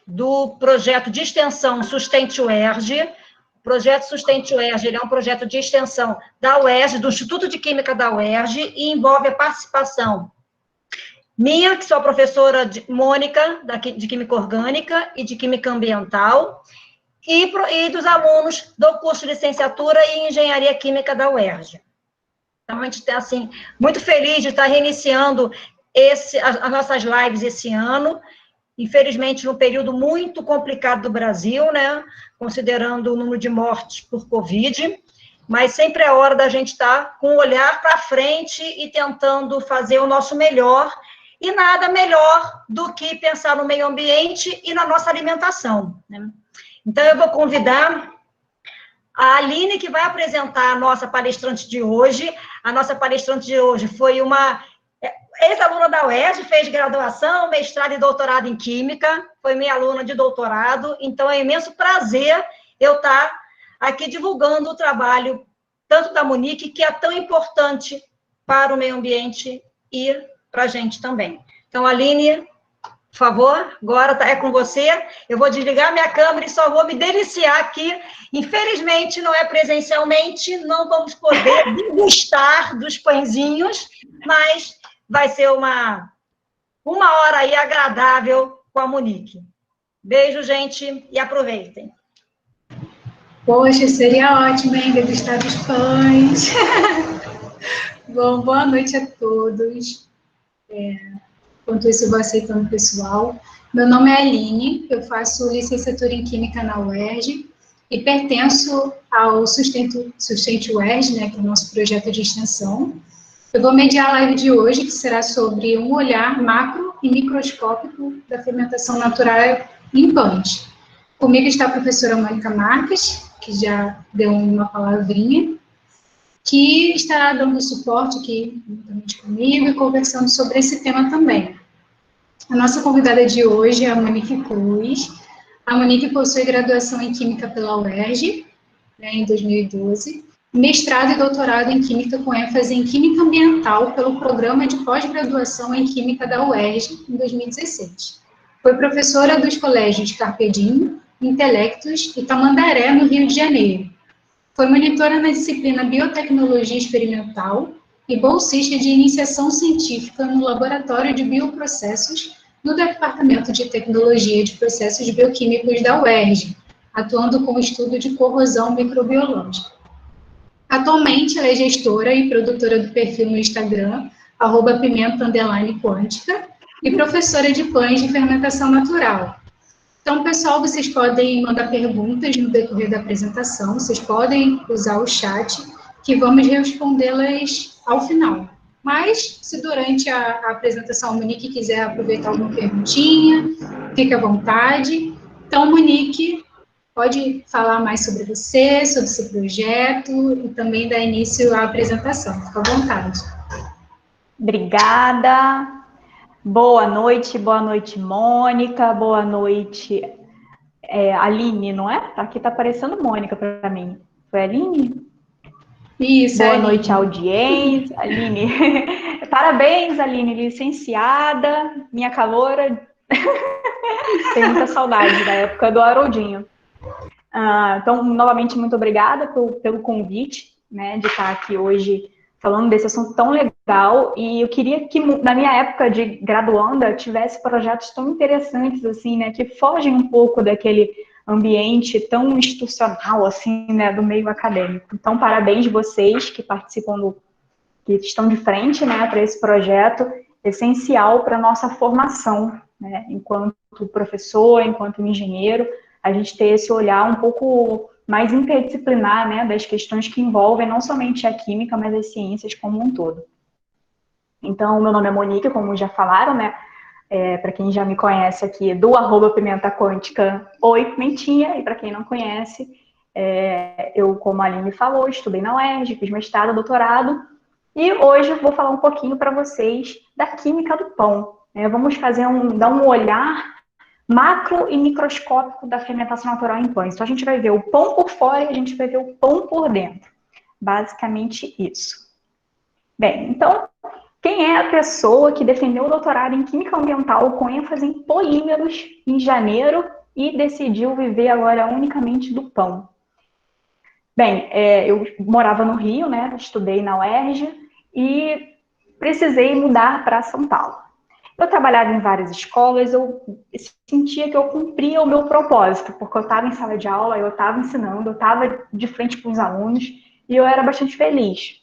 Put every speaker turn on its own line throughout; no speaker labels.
do projeto de extensão Sustente UERJ. O projeto Sustente UERJ, ele é um projeto de extensão da UERJ, do Instituto de Química da UERJ, e envolve a participação minha, que sou a professora Mônica, de Química Orgânica e de Química Ambiental, e dos alunos do curso de Licenciatura em Engenharia Química da UERJ. Então, a gente está, assim, muito feliz de estar reiniciando as nossas lives esse ano, infelizmente, num período muito complicado do Brasil, né, considerando o número de mortes por Covid, mas sempre é hora da gente estar com o olhar para frente e tentando fazer o nosso melhor, e nada melhor do que pensar no meio ambiente e na nossa alimentação, né? Então, eu vou convidar a Aline, que vai apresentar a nossa palestrante de hoje. A nossa palestrante de hoje foi uma ex-aluna da UERJ, fez graduação, mestrado e doutorado em Química, foi minha aluna de doutorado, então é um imenso prazer eu estar aqui divulgando o trabalho, tanto da Monique, que é tão importante para o meio ambiente e para a gente também. Então, Aline, por favor, agora é com você. Eu vou desligar minha câmera e só vou me deliciar aqui. Infelizmente, não é presencialmente, não vamos poder degustar dos pãezinhos, mas vai ser uma hora aí agradável com a Monique. Beijo, gente, e aproveitem.
Poxa, seria ótimo, hein, degustar os pães. Bom, boa noite a todos. Enquanto isso, eu vou aceitando o pessoal. Meu nome é Aline, eu faço licenciatura em Química na UERJ e pertenço ao Sustente UERJ, né, que é o nosso projeto de extensão. Eu vou mediar a live de hoje, que será sobre um olhar macro e microscópico da fermentação natural em pães. Comigo está a professora Mônica Marques, que já deu uma palavrinha, que estará dando suporte aqui juntamente comigo e conversando sobre esse tema também. A nossa convidada de hoje é a Monique Cruz. A Monique possui graduação em Química pela UERJ, né, em 2012, mestrado e doutorado em Química com ênfase em Química Ambiental pelo Programa de Pós-Graduação em Química da UERJ, em 2016. Foi professora dos colégios Carpe Diem, Intelectus e Tamandaré, no Rio de Janeiro. Foi monitora na disciplina Biotecnologia Experimental e bolsista de iniciação científica no Laboratório de Bioprocessos no Departamento de Tecnologia de Processos Bioquímicos da UERJ, atuando com o estudo de corrosão microbiológica. Atualmente, ela é gestora e produtora do perfil no Instagram, @pimenta_quântica, e professora de pães de fermentação natural. Então, pessoal, vocês podem mandar perguntas no decorrer da apresentação, vocês podem usar o chat, que vamos respondê-las ao final. Mas, se durante a apresentação a Monique quiser aproveitar alguma perguntinha, fique à vontade. Então, Monique, pode falar mais sobre você, sobre o seu projeto, e também dar início à apresentação. Fique à vontade.
Obrigada. Boa noite, Mônica, boa noite, Aline, não é? Aqui está aparecendo Mônica para mim. Foi a Aline?
Isso,
boa
Aline.
Noite, audiência. Aline. Parabéns, Aline, licenciada, minha caloura. Tenho muita saudade da época do Haroldinho. Então, novamente, muito obrigada pelo convite, né, de estar aqui hoje falando desse assunto tão legal, e eu queria que, na minha época de graduanda, tivesse projetos tão interessantes, assim, né, que fogem um pouco daquele ambiente tão institucional, assim, né, do meio acadêmico. Então, parabéns vocês que participam, que estão de frente, né, para esse projeto essencial para a nossa formação, né, enquanto professor, enquanto engenheiro, a gente ter esse olhar um pouco mais interdisciplinar, né, das questões que envolvem não somente a química, mas as ciências como um todo. Então, meu nome é Monique, como já falaram, né, para quem já me conhece aqui, do @pimenta_quântica, oi, Pimentinha, e para quem não conhece, eu, como a Aline falou, estudei na UERJ, fiz mestrado, doutorado, e hoje eu vou falar um pouquinho para vocês da química do pão. Vamos dar um olhar macro e microscópico da fermentação natural em pães. Então, a gente vai ver o pão por fora e a gente vai ver o pão por dentro. Basicamente isso. Bem, então, Quem é a pessoa que defendeu o doutorado em Química Ambiental com ênfase em polímeros em janeiro e decidiu viver agora unicamente do pão? Bem, eu morava no Rio, né? Estudei na UERJ e precisei mudar para São Paulo. Eu trabalhava em várias escolas, eu sentia que eu cumpria o meu propósito, porque eu estava em sala de aula, eu estava ensinando, eu estava de frente com os alunos e eu era bastante feliz.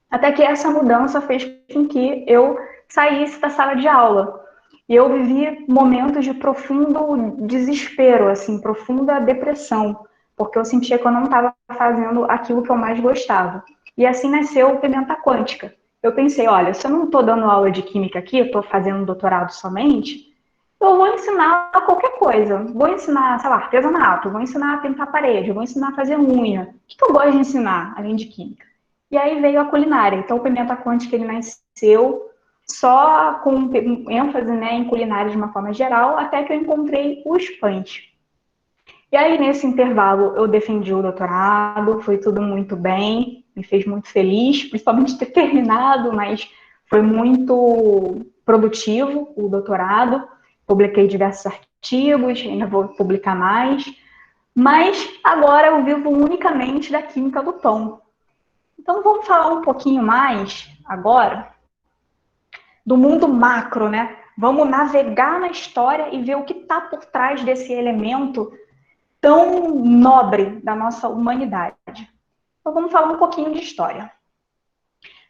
Até que essa mudança fez com que eu saísse da sala de aula. E eu vivi momentos de profundo desespero, assim, profunda depressão, porque eu sentia que eu não estava fazendo aquilo que eu mais gostava. E assim nasceu o Pimenta Quântica. Eu pensei, olha, se eu não estou dando aula de química aqui, eu estou fazendo doutorado somente, eu vou ensinar qualquer coisa. Vou ensinar, sei lá, artesanato, vou ensinar a pintar parede, vou ensinar a fazer unha. O que eu gosto de ensinar, além de química? E aí veio a culinária. Então, o Pimenta Quântica, ele nasceu só com ênfase, né, em culinária de uma forma geral, até que eu encontrei os pães. E aí, nesse intervalo, eu defendi o doutorado, foi tudo muito bem, me fez muito feliz, principalmente ter terminado, mas foi muito produtivo o doutorado. Publiquei diversos artigos, ainda vou publicar mais, mas agora eu vivo unicamente da química do pão. Então, vamos falar um pouquinho mais agora do mundo macro, né? Vamos navegar na história e ver o que está por trás desse elemento tão nobre da nossa humanidade. Então, vamos falar um pouquinho de história.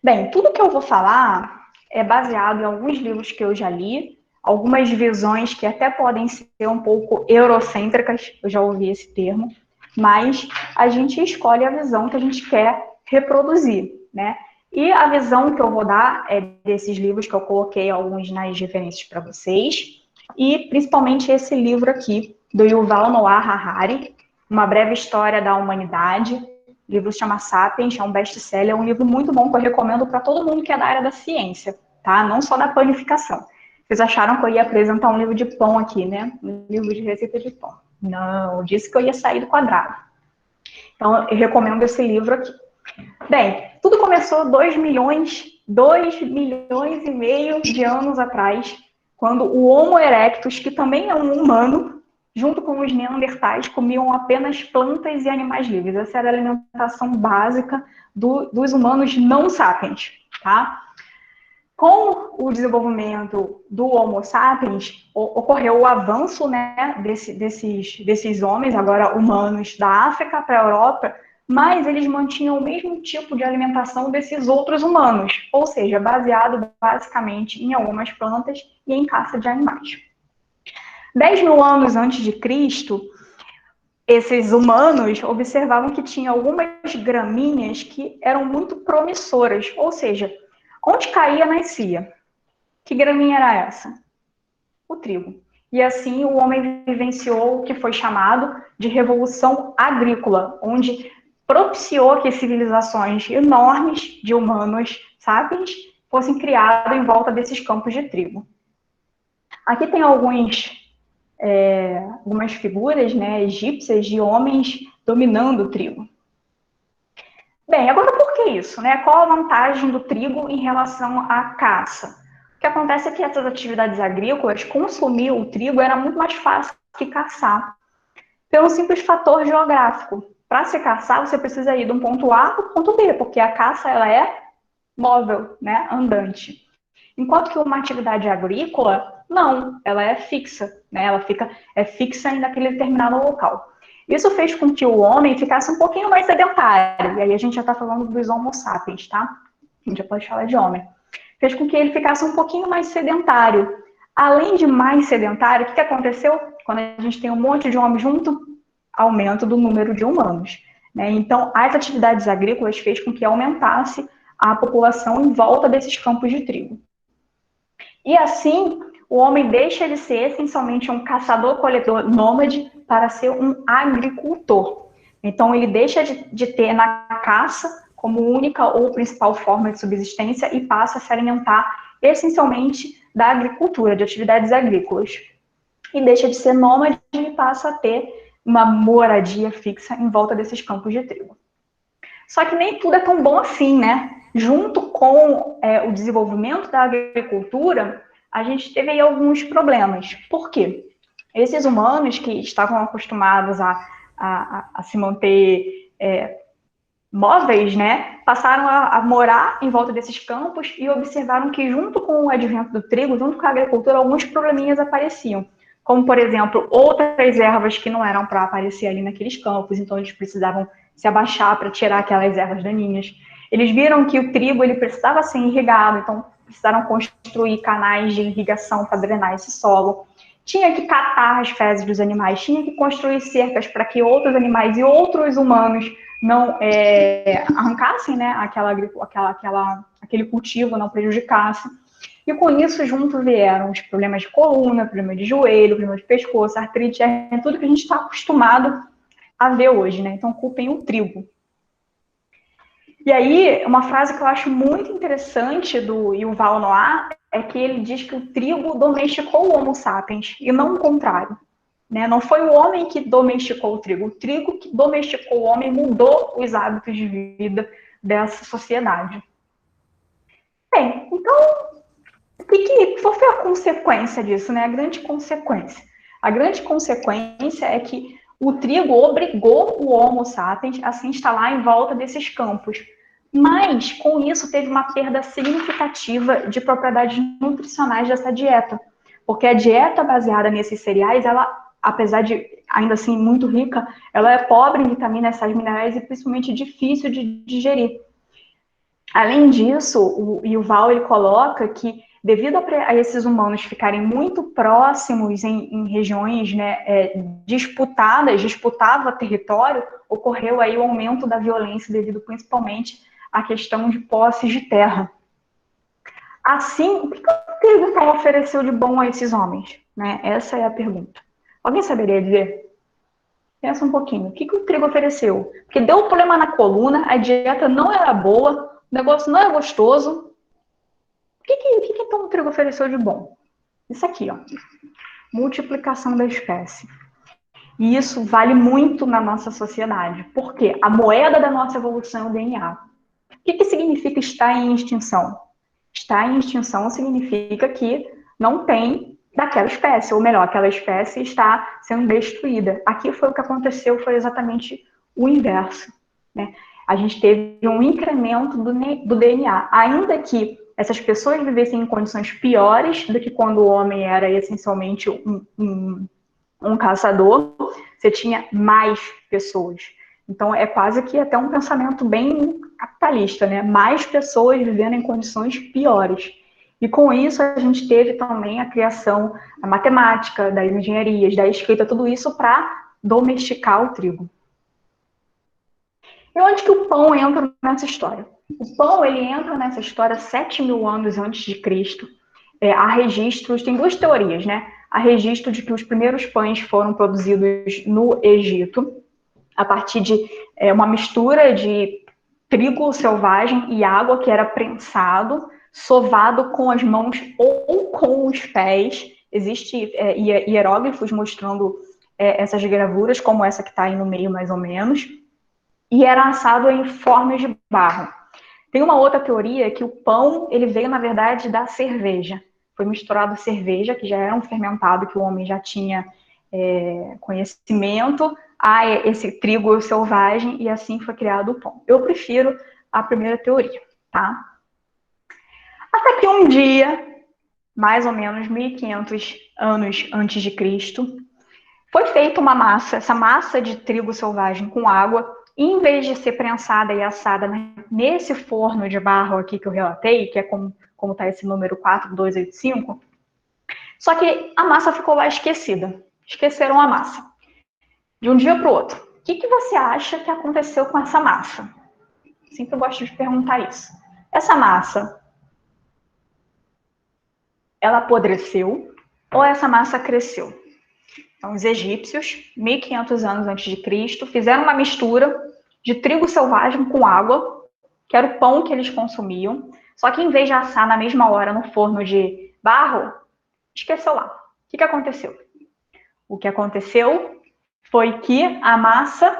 Bem, tudo que eu vou falar é baseado em alguns livros que eu já li, algumas visões que até podem ser um pouco eurocêntricas, eu já ouvi esse termo, mas a gente escolhe a visão que a gente quer reproduzir, né? E a visão que eu vou dar é desses livros que eu coloquei alguns nas referências para vocês, e principalmente esse livro aqui, do Yuval Noah Harari, Uma Breve História da Humanidade. O livro se chama Sapiens, é um best-seller, é um livro muito bom que eu recomendo para todo mundo que é da área da ciência, tá? Não só da panificação. Vocês acharam que eu ia apresentar um livro de pão aqui, né? Um livro de receita de pão. Não, eu disse que eu ia sair do quadrado. Então, eu recomendo esse livro aqui. Bem, tudo começou 2 milhões e meio de anos atrás, quando o Homo erectus, que também é um humano, junto com os neandertais, comiam apenas plantas e animais livres. Essa era a alimentação básica dos humanos não sapiens, tá? Com o desenvolvimento do Homo sapiens, ocorreu o avanço, né, desses homens, agora humanos, da África para a Europa, mas eles mantinham o mesmo tipo de alimentação desses outros humanos, ou seja, baseado basicamente em algumas plantas e em caça de animais. 10 mil anos antes de Cristo, esses humanos observavam que tinha algumas gramíneas que eram muito promissoras, ou seja, onde caía, nascia. Que gramínea era essa? O trigo. E assim o homem vivenciou o que foi chamado de Revolução Agrícola, onde propiciou que civilizações enormes de humanos sapiens fossem criadas em volta desses campos de trigo. Aqui tem algumas figuras, né, egípcias de homens dominando o trigo. Bem, agora por que isso, né? Qual a vantagem do trigo em relação à caça? O que acontece é que essas atividades agrícolas, consumir o trigo era muito mais fácil que caçar, pelo simples fator geográfico. Para se caçar, você precisa ir de um ponto A para o ponto B, porque a caça ela é móvel, né, andante. Enquanto que uma atividade agrícola, não, ela é fixa, né? Ela é fixa naquele determinado local. Isso fez com que o homem ficasse um pouquinho mais sedentário, e aí a gente já está falando dos Homo sapiens, tá? A gente já pode falar de homem. Fez com que ele ficasse um pouquinho mais sedentário. Além de mais sedentário, o que aconteceu? Quando a gente tem um monte de homem junto, aumento do número de humanos, né? Então, as atividades agrícolas fez com que aumentasse a população em volta desses campos de trigo. E assim, o homem deixa de ser essencialmente um caçador-coletor nômade para ser um agricultor. Então, ele deixa de ter na caça como única ou principal forma de subsistência e passa a se alimentar essencialmente da agricultura, de atividades agrícolas. E deixa de ser nômade e passa a ter uma moradia fixa em volta desses campos de trigo. Só que nem tudo é tão bom assim, né? junto com o desenvolvimento da agricultura, a gente teve aí alguns problemas. Por quê? Esses humanos que estavam acostumados a se manter móveis, né, passaram a morar em volta desses campos e observaram que, junto com o advento do trigo, junto com a agricultura, alguns probleminhas apareciam. Como, por exemplo, outras ervas que não eram para aparecer ali naqueles campos, então eles precisavam se abaixar para tirar aquelas ervas daninhas. Eles viram que o trigo ele precisava ser irrigado, então precisaram construir canais de irrigação para drenar esse solo. Tinha que catar as fezes dos animais, tinha que construir cercas para que outros animais e outros humanos não arrancassem, né, aquele cultivo, não prejudicasse. E com isso, junto vieram os problemas de coluna, problema de joelho, problema de pescoço, artrite, tudo que a gente está acostumado a ver hoje, né? Então, culpem o trigo. E aí, uma frase que eu acho muito interessante do Yuval Noah é que ele diz que o trigo domesticou o Homo sapiens, e não o contrário. Né? Não foi o homem que domesticou o trigo que domesticou o homem, mudou os hábitos de vida dessa sociedade. Bem, então, qual foi a consequência disso, né? A grande consequência. A grande consequência é que o trigo obrigou o Homo sapiens a se instalar em volta desses campos. Mas, com isso, teve uma perda significativa de propriedades nutricionais dessa dieta. Porque a dieta baseada nesses cereais, ela, apesar de ainda assim muito rica, ela é pobre em vitaminas, sais minerais e principalmente difícil de digerir. Além disso, o Yuval ele coloca que, devido a esses humanos ficarem muito próximos em regiões, né, disputava território, ocorreu aí o aumento da violência devido principalmente à questão de posses de terra. Assim, o que o trigo então ofereceu de bom a esses homens? Né? Essa é a pergunta. Alguém saberia dizer? Pensa um pouquinho. O que o trigo ofereceu? Porque deu problema na coluna, a dieta não era boa, o negócio não é gostoso. O que então o trigo ofereceu de bom? Isso aqui, ó. Multiplicação da espécie. E isso vale muito na nossa sociedade. Por quê? A moeda da nossa evolução é o DNA. O que significa estar em extinção? Estar em extinção significa que não tem daquela espécie, ou melhor, aquela espécie está sendo destruída. Aqui foi o que aconteceu, foi exatamente o inverso. Né? A gente teve um incremento do DNA, ainda que essas pessoas vivessem em condições piores do que quando o homem era essencialmente um caçador, você tinha mais pessoas. Então, é quase que até um pensamento bem capitalista, né? Mais pessoas vivendo em condições piores. E com isso, a gente teve também a criação da matemática, das engenharias, da escrita, tudo isso para domesticar o trigo. E onde que o pão entra nessa história? O pão, ele entra nessa história 7.000 anos antes de Cristo. Há registros, tem duas teorias, né? Há registro de que os primeiros pães foram produzidos no Egito, a partir de uma mistura de trigo selvagem e água que era prensado, sovado com as mãos ou com os pés. Existem hieróglifos mostrando essas gravuras, como essa que está aí no meio, mais ou menos. E era assado em formas de barro. Tem uma outra teoria que o pão ele veio, na verdade, da cerveja. Foi misturado cerveja, que já era um fermentado que o homem já tinha conhecimento, a esse trigo selvagem, e assim foi criado o pão. Eu prefiro a primeira teoria, tá? Até que um dia, mais ou menos 1.500 anos antes de Cristo, foi feita uma massa, essa massa de trigo selvagem com água, e em vez de ser prensada e assada nesse forno de barro aqui que eu relatei, que é como está esse número 4285, só que a massa ficou lá esquecida. Esqueceram a massa. De um dia para o outro. O que você acha que aconteceu com essa massa? Sempre gosto de perguntar isso. Essa massa, ela apodreceu ou essa massa cresceu? Então, os egípcios, 1.500 anos antes de Cristo, fizeram uma mistura de trigo selvagem com água, que era o pão que eles consumiam, só que em vez de assar na mesma hora no forno de barro, esqueceu lá. O que aconteceu? O que aconteceu foi que a massa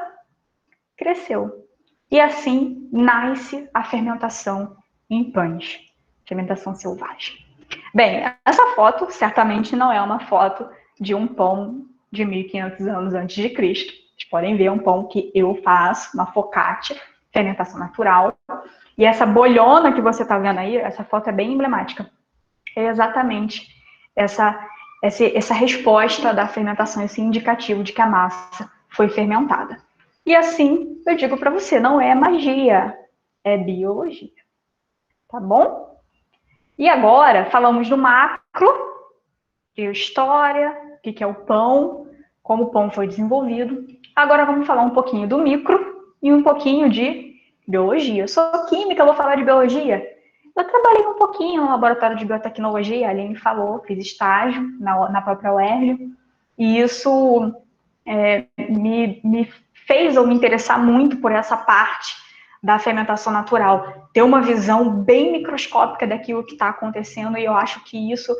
cresceu. E assim nasce a fermentação em pães. Fermentação selvagem. Bem, essa foto certamente não é uma foto de um pão de 1500 anos antes de Cristo. Vocês podem ver um pão que eu faço, uma focaccia, fermentação natural. E essa bolhona que você está vendo aí, essa foto é bem emblemática. É exatamente essa resposta da fermentação, esse indicativo de que a massa foi fermentada. E assim, eu digo para você, não é magia, é biologia. Tá bom? E agora, falamos do macro, de história, o que é o pão, como o pão foi desenvolvido. Agora vamos falar um pouquinho do micro e um pouquinho de biologia. Eu sou química, eu vou falar de biologia. Eu trabalhei um pouquinho no laboratório de biotecnologia, a Aline falou, fiz estágio na própria UERJ, e isso me fez eu me interessar muito por essa parte da fermentação natural, ter uma visão bem microscópica daquilo que está acontecendo, e eu acho que isso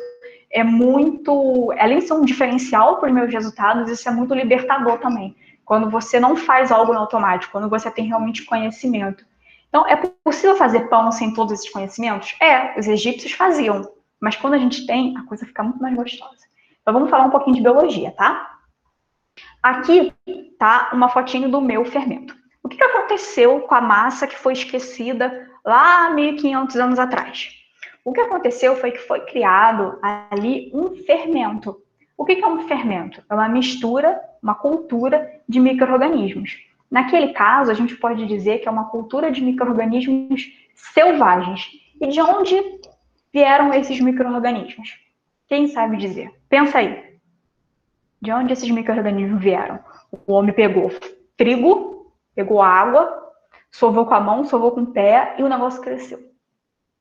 é muito, além de ser um diferencial para os meus resultados, isso é muito libertador também, quando você não faz algo no automático, quando você tem realmente conhecimento. Então, é possível fazer pão sem todos esses conhecimentos? Os egípcios faziam, mas quando a gente tem, a coisa fica muito mais gostosa. Então, vamos falar um pouquinho de biologia, tá? Aqui tá uma fotinho do meu fermento. O que aconteceu com a massa que foi esquecida lá 1500 anos atrás? O que aconteceu foi que foi criado ali um fermento. O que é um fermento? É uma mistura, uma cultura de micro-organismos. Naquele caso, a gente pode dizer que é uma cultura de micro-organismos selvagens. E de onde vieram esses micro-organismos? Quem sabe dizer? Pensa aí. De onde esses micro-organismos vieram? O homem pegou trigo, pegou água, sovou com a mão, sovou com o pé e o negócio cresceu.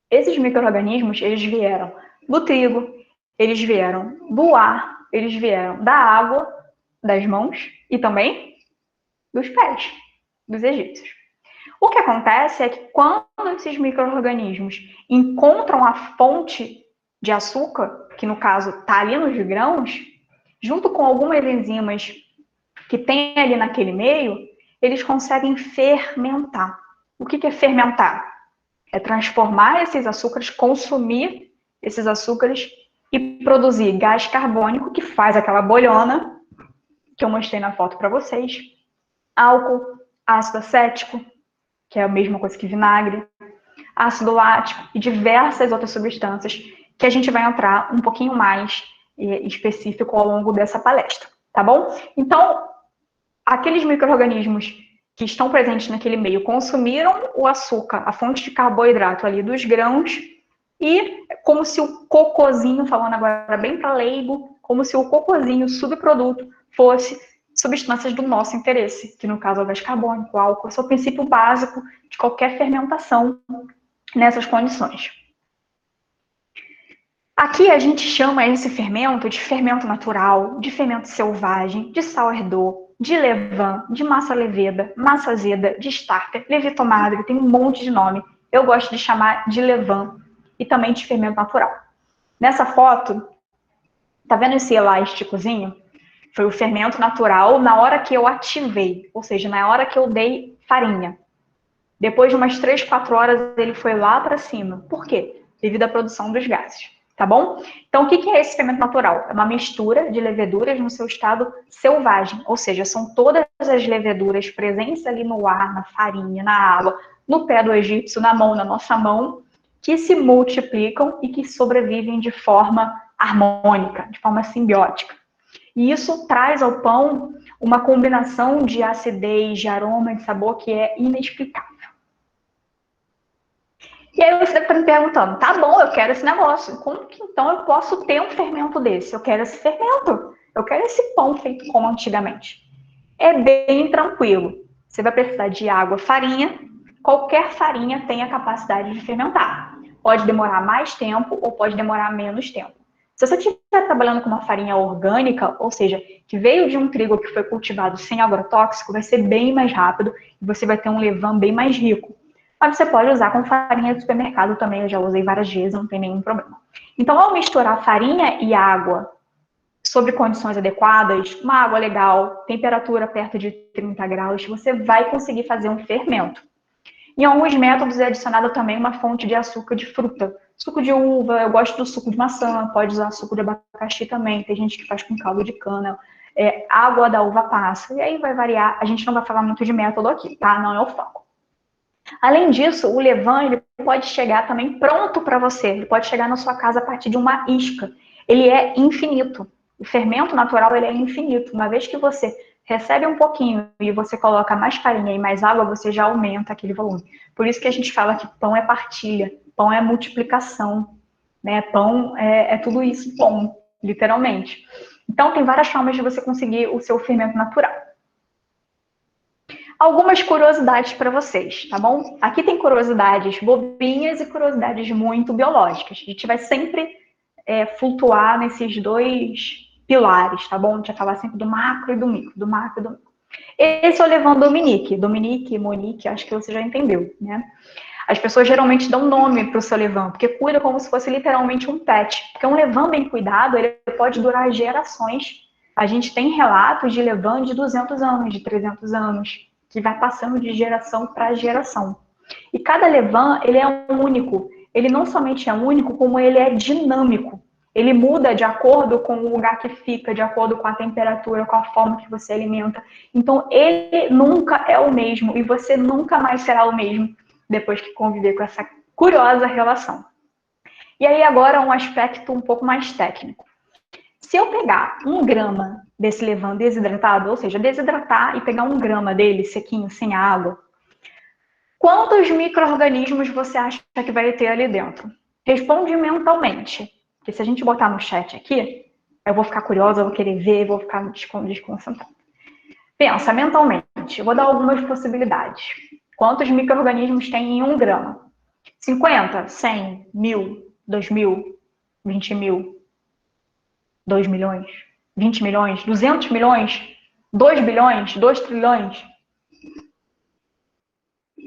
Esses micro-organismos, eles vieram do trigo, eles vieram do ar, eles vieram da água, das mãos e também dos pés dos egípcios. O que acontece é que quando esses micro-organismos encontram a fonte de açúcar, que no caso está ali nos grãos, junto com algumas enzimas que tem ali naquele meio, eles conseguem fermentar. O que é fermentar? É transformar esses açúcares, consumir esses açúcares e produzir gás carbônico, que faz aquela bolhona que eu mostrei na foto para vocês, álcool, ácido acético, que é a mesma coisa que vinagre, ácido lático e diversas outras substâncias que a gente vai entrar um pouquinho mais específico ao longo dessa palestra, tá bom? Então, aqueles micro-organismos que estão presentes naquele meio consumiram o açúcar, a fonte de carboidrato ali dos grãos, e como se o cocôzinho, falando agora bem para leigo, como se o cocôzinho, o subproduto, fosse substâncias do nosso interesse, que no caso é o gás carbônico, o álcool. Esse é o princípio básico de qualquer fermentação nessas condições. Aqui a gente chama esse fermento de fermento natural, de fermento selvagem, de sourdough, de levain, de massa leveda, massa azeda, de starter, levitomadre, tem um monte de nome. Eu gosto de chamar de levain e também de fermento natural. Nessa foto, tá vendo esse elásticozinho? Foi o fermento natural na hora que eu ativei, ou seja, na hora que eu dei farinha. Depois de umas 3, 4 horas, ele foi lá para cima. Por quê? Devido à produção dos gases. Tá bom? Então, o que é esse fermento natural? É uma mistura de leveduras no seu estado selvagem, ou seja, são todas as leveduras presentes ali no ar, na farinha, na água, no pé do egípcio, na mão, na nossa mão, que se multiplicam e que sobrevivem de forma harmônica, de forma simbiótica. E isso traz ao pão uma combinação de acidez, de aroma, de sabor que é inexplicável. E aí você deve estar me perguntando, tá bom, eu quero esse negócio. Como que então eu posso ter um fermento desse? Eu quero esse fermento. Eu quero esse pão feito como antigamente. É bem tranquilo. Você vai precisar de água, farinha. Qualquer farinha tem a capacidade de fermentar. Pode demorar mais tempo ou pode demorar menos tempo. Se você estiver trabalhando com uma farinha orgânica, ou seja, que veio de um trigo que foi cultivado sem agrotóxico, vai ser bem mais rápido e você vai ter um levain bem mais rico. Mas você pode usar com farinha de supermercado também, eu já usei várias vezes, não tem nenhum problema. Então, ao misturar farinha e água sob condições adequadas, uma água legal, temperatura perto de 30 graus, você vai conseguir fazer um fermento. Em alguns métodos é adicionada também uma fonte de açúcar de fruta. Suco de uva, eu gosto do suco de maçã, pode usar suco de abacaxi também, tem gente que faz com caldo de cana, água da uva passa, e aí vai variar, a gente não vai falar muito de método aqui, tá? Não é o foco. Além disso, o levain, ele pode chegar também pronto para você, ele pode chegar na sua casa a partir de uma isca. Ele é infinito. O fermento natural, ele é infinito. Uma vez que você recebe um pouquinho e você coloca mais farinha e mais água, você já aumenta aquele volume. Por isso que a gente fala que pão é partilha, pão é multiplicação, né? Pão é tudo isso, pão, literalmente. Então, tem várias formas de você conseguir o seu fermento natural. Algumas curiosidades para vocês, tá bom? Aqui tem curiosidades bobinhas e curiosidades muito biológicas. A gente vai sempre flutuar nesses dois pilares, tá bom? A gente vai falar sempre do macro e do micro, do macro e do micro. Esse é o levain Dominique. Dominique, Monique, acho que você já entendeu, né? As pessoas geralmente dão nome para o seu levain, porque cuida como se fosse literalmente um pet. Porque um levain bem cuidado, ele pode durar gerações. A gente tem relatos de levain de 200 anos, de 300 anos, que vai passando de geração para geração. E cada levain, ele é único. Ele não somente é único, como ele é dinâmico. Ele muda de acordo com o lugar que fica, de acordo com a temperatura, com a forma que você alimenta. Então, ele nunca é o mesmo e você nunca mais será o mesmo depois que conviver com essa curiosa relação. E aí, agora, um aspecto um pouco mais técnico. Se eu pegar 1 grama desse levain desidratado, ou seja, desidratar e pegar 1 grama dele sequinho, sem água, quantos micro-organismos você acha que vai ter ali dentro? Responde mentalmente. Porque se a gente botar no chat aqui, eu vou ficar curiosa, eu vou querer ver, vou ficar desconcentrada. Pensa mentalmente. Eu vou dar algumas possibilidades. Quantos micro-organismos tem em 1 grama? 50, 100, 1000, 2000, 20 mil, 2 milhões, 20 milhões, 200 milhões, 2 bilhões, 2 trilhões,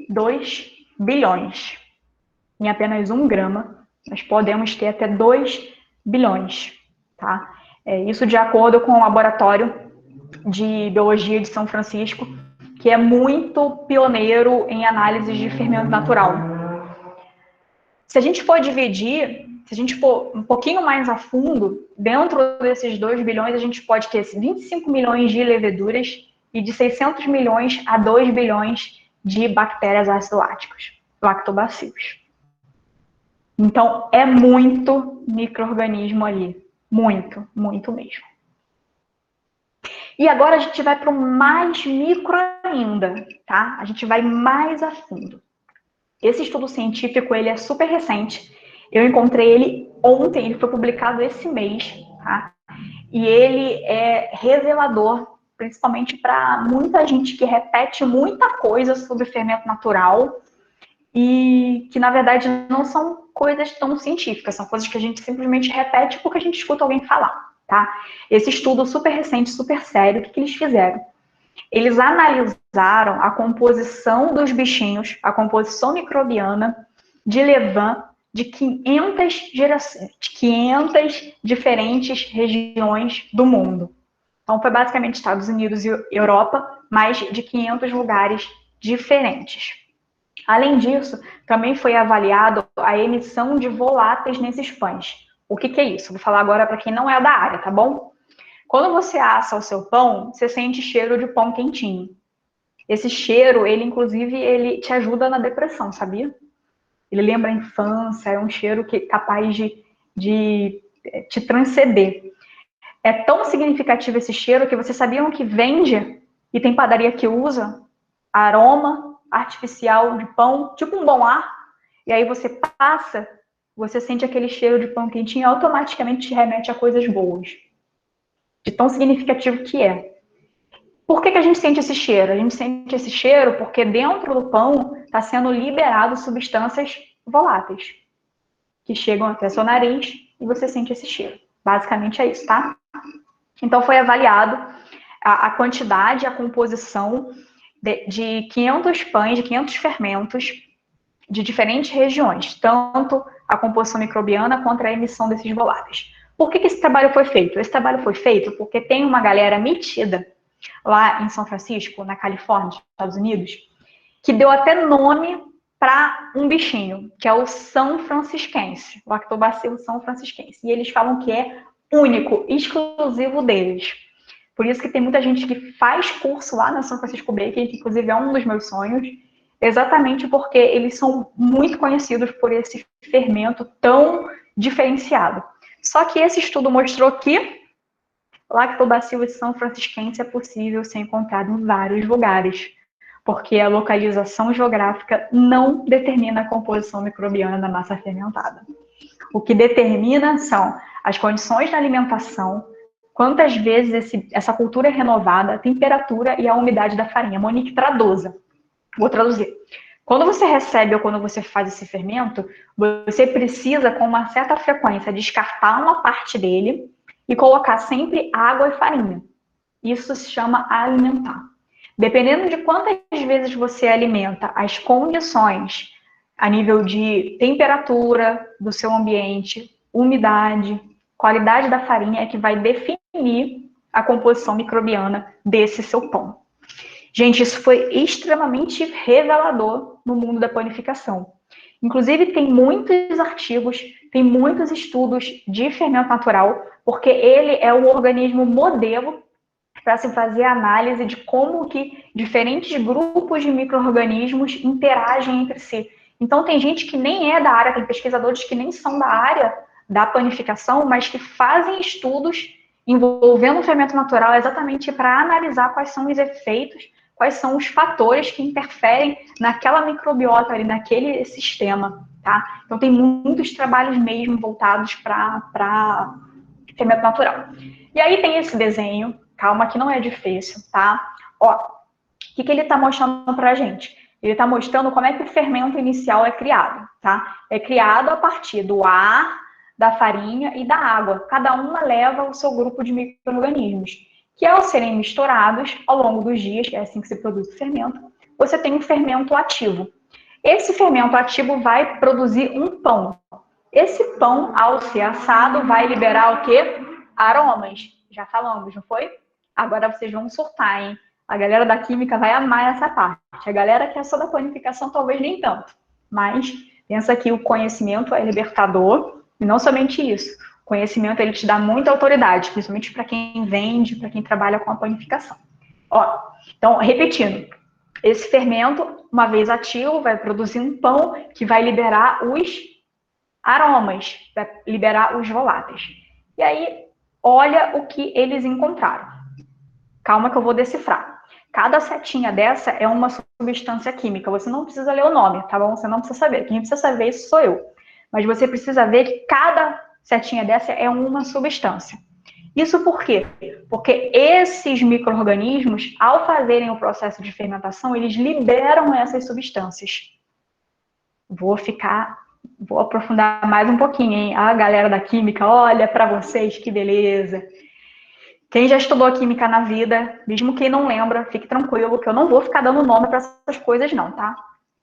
2 bilhões. Em apenas 1 grama, nós podemos ter até 2 bilhões, tá? Isso de acordo com o Laboratório de Biologia de São Francisco, que é muito pioneiro em análises de fermento natural. Se a gente for dividir, se a gente for um pouquinho mais a fundo, dentro desses 2 bilhões, a gente pode ter 25 milhões de leveduras e de 600 milhões a 2 bilhões de bactérias ácido láticas, lactobacilos. Então, é muito micro-organismo ali. Muito, muito mesmo. E agora a gente vai para o mais micro ainda, tá? A gente vai mais a fundo. Esse estudo científico, ele é super recente. Eu encontrei ele ontem, ele foi publicado esse mês, tá? E ele é revelador, principalmente para muita gente que repete muita coisa sobre fermento natural e que, na verdade, não são coisas tão científicas, são coisas que a gente simplesmente repete porque a gente escuta alguém falar, tá? Esse estudo super recente, super sério, o que eles fizeram? Eles analisaram a composição dos bichinhos, a composição microbiana de levain de 500 diferentes regiões do mundo. Então, foi basicamente Estados Unidos e Europa, mais de 500 lugares diferentes. Além disso, também foi avaliado a emissão de voláteis nesses pães. O que é isso? Vou falar agora para quem não é da área, tá bom? Quando você assa o seu pão, você sente cheiro de pão quentinho. Esse cheiro, ele inclusive, ele te ajuda na depressão, sabia? Ele lembra a infância, é um cheiro que é capaz de te transcender. É tão significativo esse cheiro que vocês sabiam que vende, e tem padaria que usa, aroma artificial de pão, tipo um bom ar, e aí você passa, você sente aquele cheiro de pão quentinho e automaticamente te remete a coisas boas. De tão significativo que é. Por que a gente sente esse cheiro? A gente sente esse cheiro porque dentro do pão está sendo liberado substâncias voláteis que chegam até seu nariz e você sente esse cheiro. Basicamente é isso, tá? Então foi avaliado a quantidade, a composição de 500 pães, de 500 fermentos de diferentes regiões, tanto a composição microbiana quanto a emissão desses voláteis. Por que esse trabalho foi feito? Esse trabalho foi feito porque tem uma galera metida lá em São Francisco, na Califórnia, Estados Unidos, que deu até nome para um bichinho, que é o São Francisquense, o Lactobacillus São Francisquense. E eles falam que é único, exclusivo deles. Por isso que tem muita gente que faz curso lá na São Francisco Bacon, que inclusive é um dos meus sonhos, exatamente porque eles são muito conhecidos por esse fermento tão diferenciado. Só que esse estudo mostrou que Lactobacillus São Francisquense é possível ser encontrado em vários lugares, porque a localização geográfica não determina a composição microbiana da massa fermentada. O que determina são as condições da alimentação, quantas vezes essa cultura é renovada, a temperatura e a umidade da farinha. Monique traduza. Vou traduzir. Quando você recebe ou quando você faz esse fermento, você precisa, com uma certa frequência, descartar uma parte dele e colocar sempre água e farinha. Isso se chama alimentar. Dependendo de quantas vezes você alimenta, as condições a nível de temperatura do seu ambiente, umidade, qualidade da farinha é que vai definir a composição microbiana desse seu pão. Gente, isso foi extremamente revelador no mundo da panificação. Inclusive, tem muitos artigos, tem muitos estudos de fermento natural, porque ele é um organismo modelo para se fazer análise de como que diferentes grupos de micro-organismos interagem entre si. Então, tem gente que nem é da área, tem pesquisadores que nem são da área da panificação, mas que fazem estudos envolvendo o fermento natural exatamente para analisar quais são os efeitos, quais são os fatores que interferem naquela microbiota ali, naquele sistema, tá? Então, tem muitos trabalhos mesmo voltados para fermento natural. E aí tem esse desenho, calma que não é difícil, tá? Ó, o que ele está mostrando para a gente? Ele está mostrando como é que o fermento inicial é criado, tá? É criado a partir do ar, da farinha e da água. Cada uma leva o seu grupo de micro-organismos, que ao serem misturados ao longo dos dias, que é assim que se produz o fermento, você tem um fermento ativo. Esse fermento ativo vai produzir um pão. Esse pão, ao ser assado, vai liberar o quê? Aromas. Já falamos, não foi? Agora vocês vão surtar, hein? A galera da química vai amar essa parte. A galera que é só da panificação, talvez nem tanto. Mas pensa que o conhecimento é libertador. E não somente isso. O conhecimento, ele te dá muita autoridade, principalmente para quem vende, para quem trabalha com a panificação. Ó, então, repetindo. Esse fermento, uma vez ativo, vai produzir um pão que vai liberar os aromas, vai liberar os voláteis. E aí, olha o que eles encontraram. Calma que eu vou decifrar. Cada setinha dessa é uma substância química. Você não precisa ler o nome, tá bom? Você não precisa saber. Quem precisa saber isso sou eu. Mas você precisa ver que cada setinha dessa é uma substância. Isso por quê? Porque esses micro-organismos, ao fazerem o processo de fermentação, eles liberam essas substâncias. Vou aprofundar mais um pouquinho, hein? A galera da química, olha para vocês, que beleza. Quem já estudou química na vida, mesmo quem não lembra, fique tranquilo, que eu não vou ficar dando nome para essas coisas não, tá?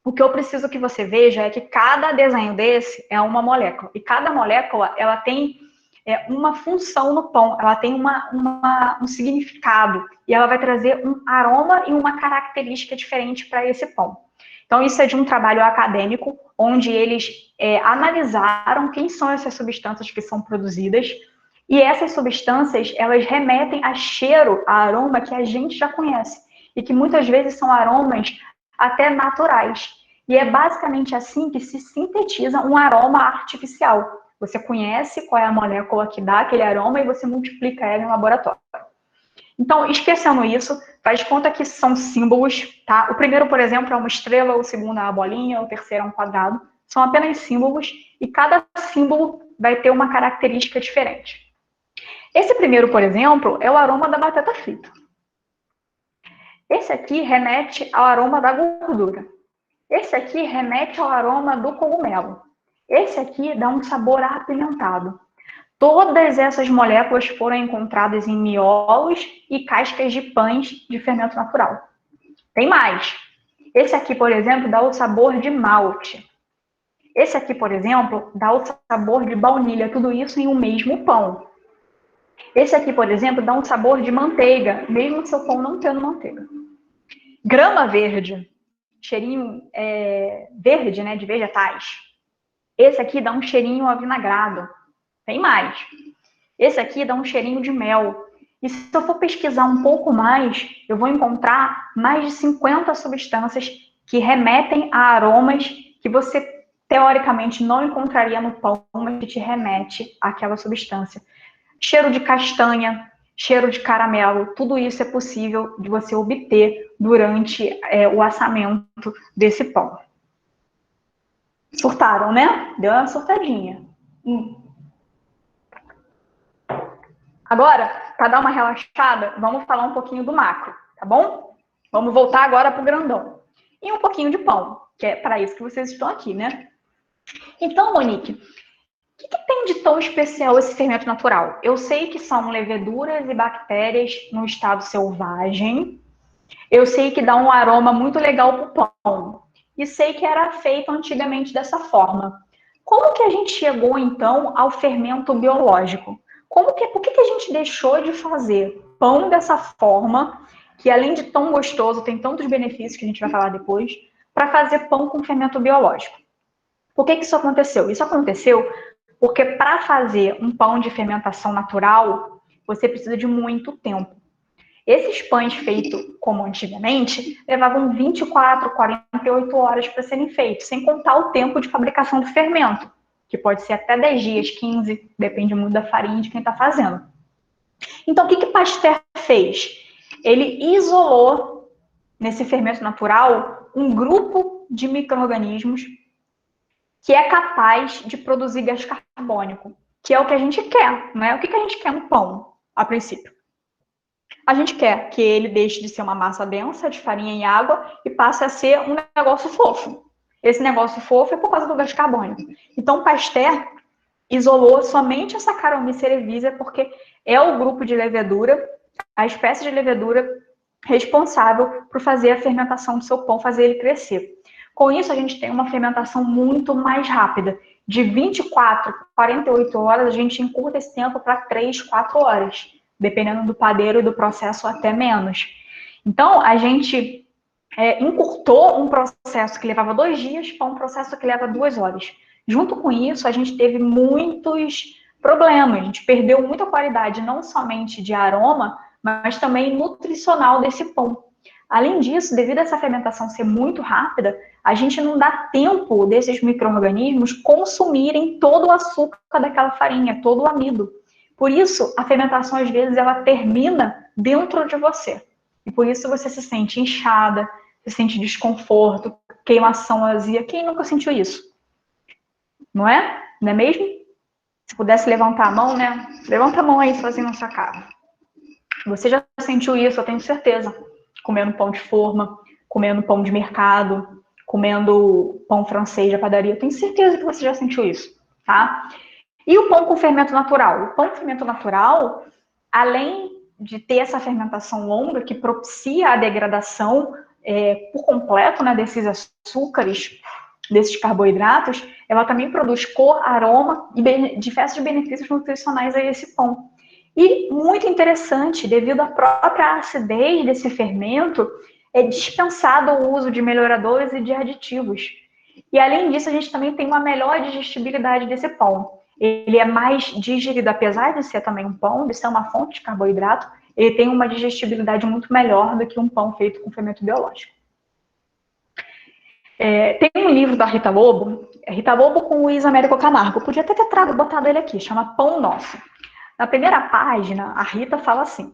O que eu preciso que você veja é que cada desenho desse é uma molécula. E cada molécula, ela tem uma função no pão, ela tem um significado. E ela vai trazer um aroma e uma característica diferente para esse pão. Então, isso é de um trabalho acadêmico, onde eles analisaram quem são essas substâncias que são produzidas. E essas substâncias, elas remetem a cheiro, a aroma que a gente já conhece. E que muitas vezes são aromas até naturais. E é basicamente assim que se sintetiza um aroma artificial. Você conhece qual é a molécula que dá aquele aroma e você multiplica ela em laboratório. Então, esquecendo isso, faz de conta que são símbolos, tá? O primeiro, por exemplo, é uma estrela, o segundo é uma bolinha, o terceiro é um quadrado. São apenas símbolos e cada símbolo vai ter uma característica diferente. Esse primeiro, por exemplo, é o aroma da batata frita. Esse aqui remete ao aroma da gordura. Esse aqui remete ao aroma do cogumelo. Esse aqui dá um sabor apimentado. Todas essas moléculas foram encontradas em miolos e cascas de pães de fermento natural. Tem mais. Esse aqui, por exemplo, dá o sabor de malte. Esse aqui, por exemplo, dá o sabor de baunilha. Tudo isso em um mesmo pão. Esse aqui, por exemplo, dá um sabor de manteiga, mesmo seu pão não tendo manteiga. Grama verde. cheirinho verde, né, de vegetais. Esse aqui dá um cheirinho avinagrado. Tem mais. Esse aqui dá um cheirinho de mel. E se eu for pesquisar um pouco mais, eu vou encontrar mais de 50 substâncias que remetem a aromas que você, teoricamente, não encontraria no pão, mas que te remete àquela substância. Cheiro de castanha, cheiro de caramelo, tudo isso é possível de você obter durante o assamento desse pão. Surtaram, né? Deu uma surtadinha. Agora, para dar uma relaxada, vamos falar um pouquinho do macro, tá bom? Vamos voltar agora para o grandão. E um pouquinho de pão, que é para isso que vocês estão aqui, né? Então, Monique, o que tem de tão especial esse fermento natural? Eu sei que são leveduras e bactérias no estado selvagem. Eu sei que dá um aroma muito legal para o pão. E sei que era feito antigamente dessa forma. Como que a gente chegou, então, ao fermento biológico? Por que a gente deixou de fazer pão dessa forma, que além de tão gostoso, tem tantos benefícios que a gente vai falar depois, para fazer pão com fermento biológico? Por que isso aconteceu? Isso aconteceu porque para fazer um pão de fermentação natural, você precisa de muito tempo. Esses pães feitos como antigamente levavam 24, 48 horas para serem feitos, sem contar o tempo de fabricação do fermento, que pode ser até 10 dias, 15, depende muito da farinha de quem está fazendo. Então, o que Pasteur fez? Ele isolou, nesse fermento natural, um grupo de micro-organismos que é capaz de produzir gás carbônico, que é o que a gente quer, não é? O que a gente quer no pão, a princípio? A gente quer que ele deixe de ser uma massa densa de farinha e água e passe a ser um negócio fofo. Esse negócio fofo é por causa do gás carbônico. Então, Pasteur isolou somente a Saccharomyces cerevisiae porque é o grupo de levedura, a espécie de levedura responsável por fazer a fermentação do seu pão, fazer ele crescer. Com isso, a gente tem uma fermentação muito mais rápida. De 24, 48 horas, a gente encurta esse tempo para 3, 4 horas. Dependendo do padeiro e do processo, até menos. Então, a gente encurtou um processo que levava 2 dias para um processo que leva 2 horas. Junto com isso, a gente teve muitos problemas. A gente perdeu muita qualidade, não somente de aroma, mas também nutricional desse pão. Além disso, devido a essa fermentação ser muito rápida, a gente não dá tempo desses micro-organismos consumirem todo o açúcar daquela farinha, todo o amido. Por isso, a fermentação, às vezes, ela termina dentro de você. E por isso você se sente inchada, se sente desconforto, queimação, azia. Quem nunca sentiu isso? Não é? Não é mesmo? Se pudesse levantar a mão, né? Levanta a mão aí sozinho na sua casa. Você já sentiu isso, eu tenho certeza. Comendo pão de forma, comendo pão de mercado, comendo pão francês da padaria. Eu tenho certeza que você já sentiu isso, tá? E o pão com fermento natural? O pão com fermento natural, além de ter essa fermentação longa que propicia a degradação por completo, né, desses açúcares, desses carboidratos, ela também produz cor, aroma e diversos benefícios nutricionais a esse pão. E muito interessante, devido à própria acidez desse fermento, é dispensado o uso de melhoradores e de aditivos. E além disso, a gente também tem uma melhor digestibilidade desse pão. Ele é mais digerido, apesar de ser também um pão, de ser uma fonte de carboidrato, ele tem uma digestibilidade muito melhor do que um pão feito com fermento biológico. Tem um livro da Rita Lobo com o Luiz Américo Camargo, eu podia até ter botado ele aqui, chama Pão Nosso. Na primeira página, a Rita fala assim: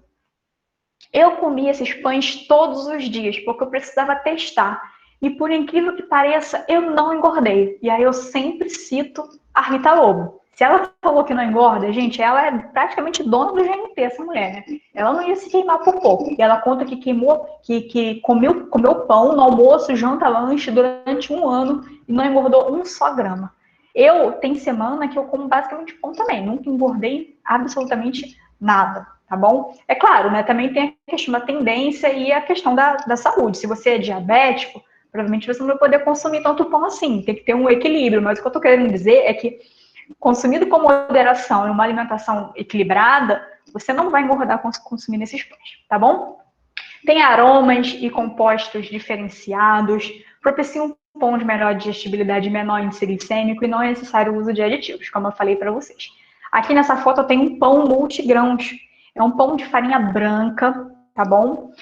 eu comi esses pães todos os dias, porque eu precisava testar. E por incrível que pareça, eu não engordei. E aí eu sempre cito a Rita Lobo. Se ela falou que não engorda, gente, ela é praticamente dona do GNT, essa mulher, né? Ela não ia se queimar por pouco. E ela conta que comeu pão no almoço, janta, lanche durante 1 ano e não engordou 1 só grama. Tem semana que eu como basicamente pão também. Nunca engordei absolutamente nada, tá bom? É claro, né? Também tem a questão da tendência e a questão da saúde. Se você é diabético, provavelmente você não vai poder consumir tanto pão assim. Tem que ter um equilíbrio. Mas o que eu tô querendo dizer é que, consumido com moderação e uma alimentação equilibrada, você não vai engordar consumindo esses pães, tá bom? Tem aromas e compostos diferenciados, propicia um pão de melhor digestibilidade, menor índice glicêmico e não é necessário o uso de aditivos, como eu falei para vocês. Aqui nessa foto eu tenho um pão multigrãos. É um pão de farinha branca, tá bom?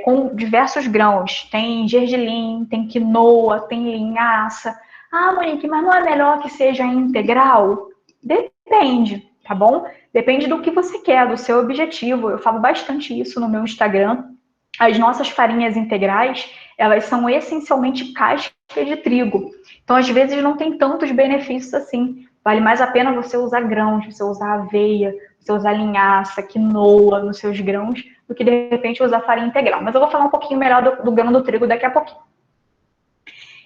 Com diversos grãos. Tem gergelim, tem quinoa, tem linhaça. Ah, Monique, mas não é melhor que seja integral? Depende, tá bom? Depende do que você quer, do seu objetivo. Eu falo bastante isso no meu Instagram. As nossas farinhas integrais, elas são essencialmente casca de trigo. Então, às vezes, não tem tantos benefícios assim. Vale mais a pena você usar grãos, você usar aveia, você usar linhaça, quinoa nos seus grãos, do que, de repente, usar farinha integral. Mas eu vou falar um pouquinho melhor do grão do trigo daqui a pouquinho.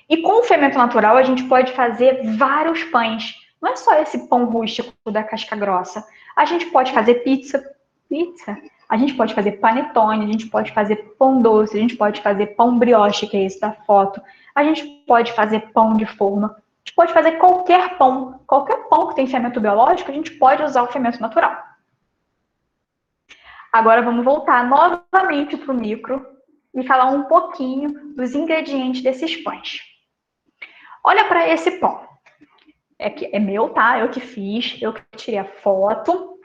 E com o fermento natural, a gente pode fazer vários pães. Não é só esse pão rústico da casca grossa. A gente pode fazer pizza. A gente pode fazer panetone, a gente pode fazer pão doce, a gente pode fazer pão brioche, que é esse da foto. A gente pode fazer pão de forma. A gente pode fazer qualquer pão. Qualquer pão que tem fermento biológico, a gente pode usar o fermento natural. Agora vamos voltar novamente para o micro e falar um pouquinho dos ingredientes desses pães. Olha para esse pão. É meu, tá? Eu que fiz, eu que tirei a foto.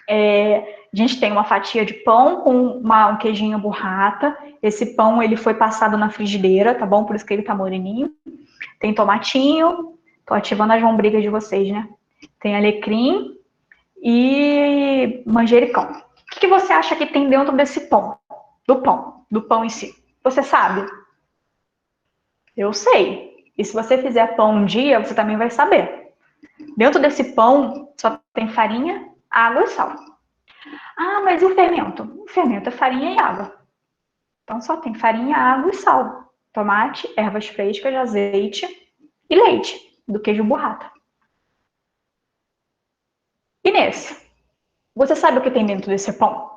A gente tem uma fatia de pão com um queijinho burrata. Esse pão, ele foi passado na frigideira, tá bom? Por isso que ele tá moreninho. Tem tomatinho. Tô ativando as lombrigas de vocês, né? Tem alecrim e manjericão. O que você acha que tem dentro desse pão? Do pão em si. Você sabe? Eu sei. E se você fizer pão um dia, você também vai saber. Dentro desse pão só tem farinha, água e sal. Ah, mas e o fermento? O fermento é farinha e água. Então só tem farinha, água e sal. Tomate, ervas frescas, azeite e leite do queijo burrata. E nesse? Você sabe o que tem dentro desse pão?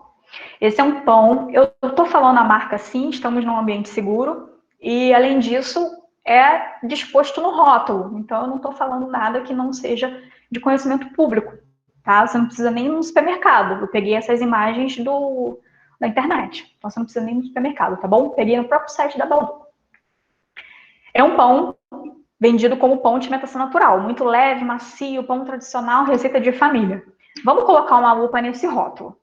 Esse é um pão, eu estou falando a marca sim, estamos num ambiente seguro. E além disso, é disposto no rótulo. Então eu não estou falando nada que não seja de conhecimento público. Tá? Você não precisa nem ir no supermercado. Eu peguei essas imagens da internet. Então você não precisa nem ir no supermercado, tá bom? Peguei no próprio site da Baldu. É um pão vendido como pão de alimentação natural. Muito leve, macio, pão tradicional, receita de família. Vamos colocar uma lupa nesse rótulo.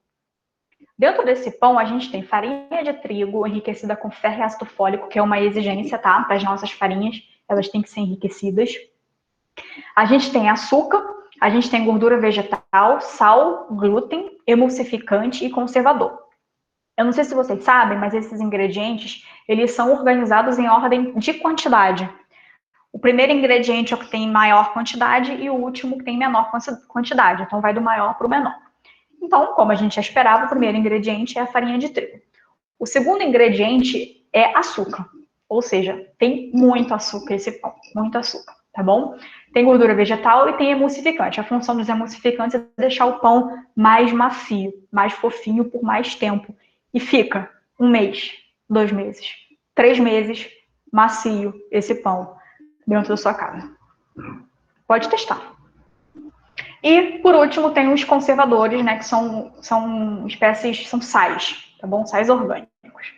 Dentro desse pão, a gente tem farinha de trigo enriquecida com ferro e ácido fólico, que é uma exigência, tá? Para as nossas farinhas, elas têm que ser enriquecidas. A gente tem açúcar, a gente tem gordura vegetal, sal, glúten, emulsificante e conservador. Eu não sei se vocês sabem, mas esses ingredientes, eles são organizados em ordem de quantidade. O primeiro ingrediente é o que tem maior quantidade e o último que tem menor quantidade. Então, vai do maior para o menor. Então, como a gente já esperava, o primeiro ingrediente é a farinha de trigo. O segundo ingrediente é açúcar. Ou seja, tem muito açúcar esse pão, muito açúcar, tá bom? Tem gordura vegetal e tem emulsificante. A função dos emulsificantes é deixar o pão mais macio, mais fofinho por mais tempo. E fica 1 mês, 2 meses, 3 meses macio esse pão dentro da sua casa. Pode testar. E, por último, tem os conservadores, né, que são espécies, são sais, tá bom? Sais orgânicos.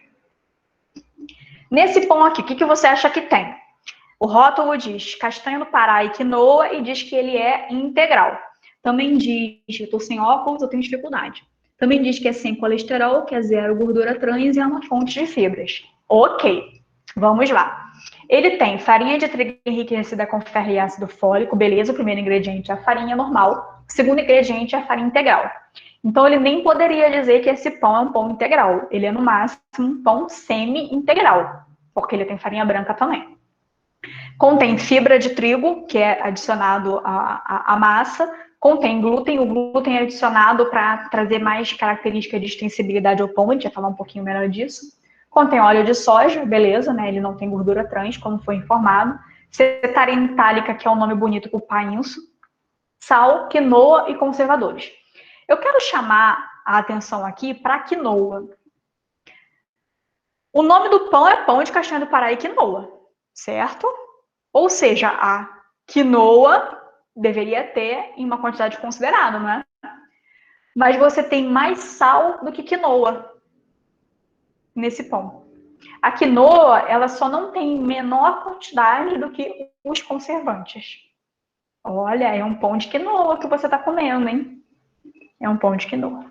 Nesse pão aqui, o que você acha que tem? O rótulo diz castanha do Pará e quinoa e diz que ele é integral. Também diz, eu estou sem óculos, eu tenho dificuldade. Também diz que é sem colesterol, que é zero gordura trans e é uma fonte de fibras. Ok, vamos lá. Ele tem farinha de trigo enriquecida com ferro e ácido fólico, beleza, o primeiro ingrediente é a farinha normal, o segundo ingrediente é a farinha integral. Então ele nem poderia dizer que esse pão é um pão integral, ele é no máximo um pão semi-integral, porque ele tem farinha branca também. Contém fibra de trigo, que é adicionado à massa, contém glúten, o glúten é adicionado para trazer mais característica de extensibilidade ao pão, a gente vai falar um pouquinho melhor disso. Contém óleo de soja, beleza, né? Ele não tem gordura trans, como foi informado. Cetarina itálica, que é um nome bonito para o painço. Sal, quinoa e conservadores. Eu quero chamar a atenção aqui para a quinoa. O nome do pão é pão de castanha do Pará e quinoa, certo? Ou seja, a quinoa deveria ter em uma quantidade considerável, né? Mas você tem mais sal do que quinoa nesse pão. A quinoa, ela só não tem menor quantidade do que os conservantes. Olha, é um pão de quinoa que você está comendo, hein? É um pão de quinoa.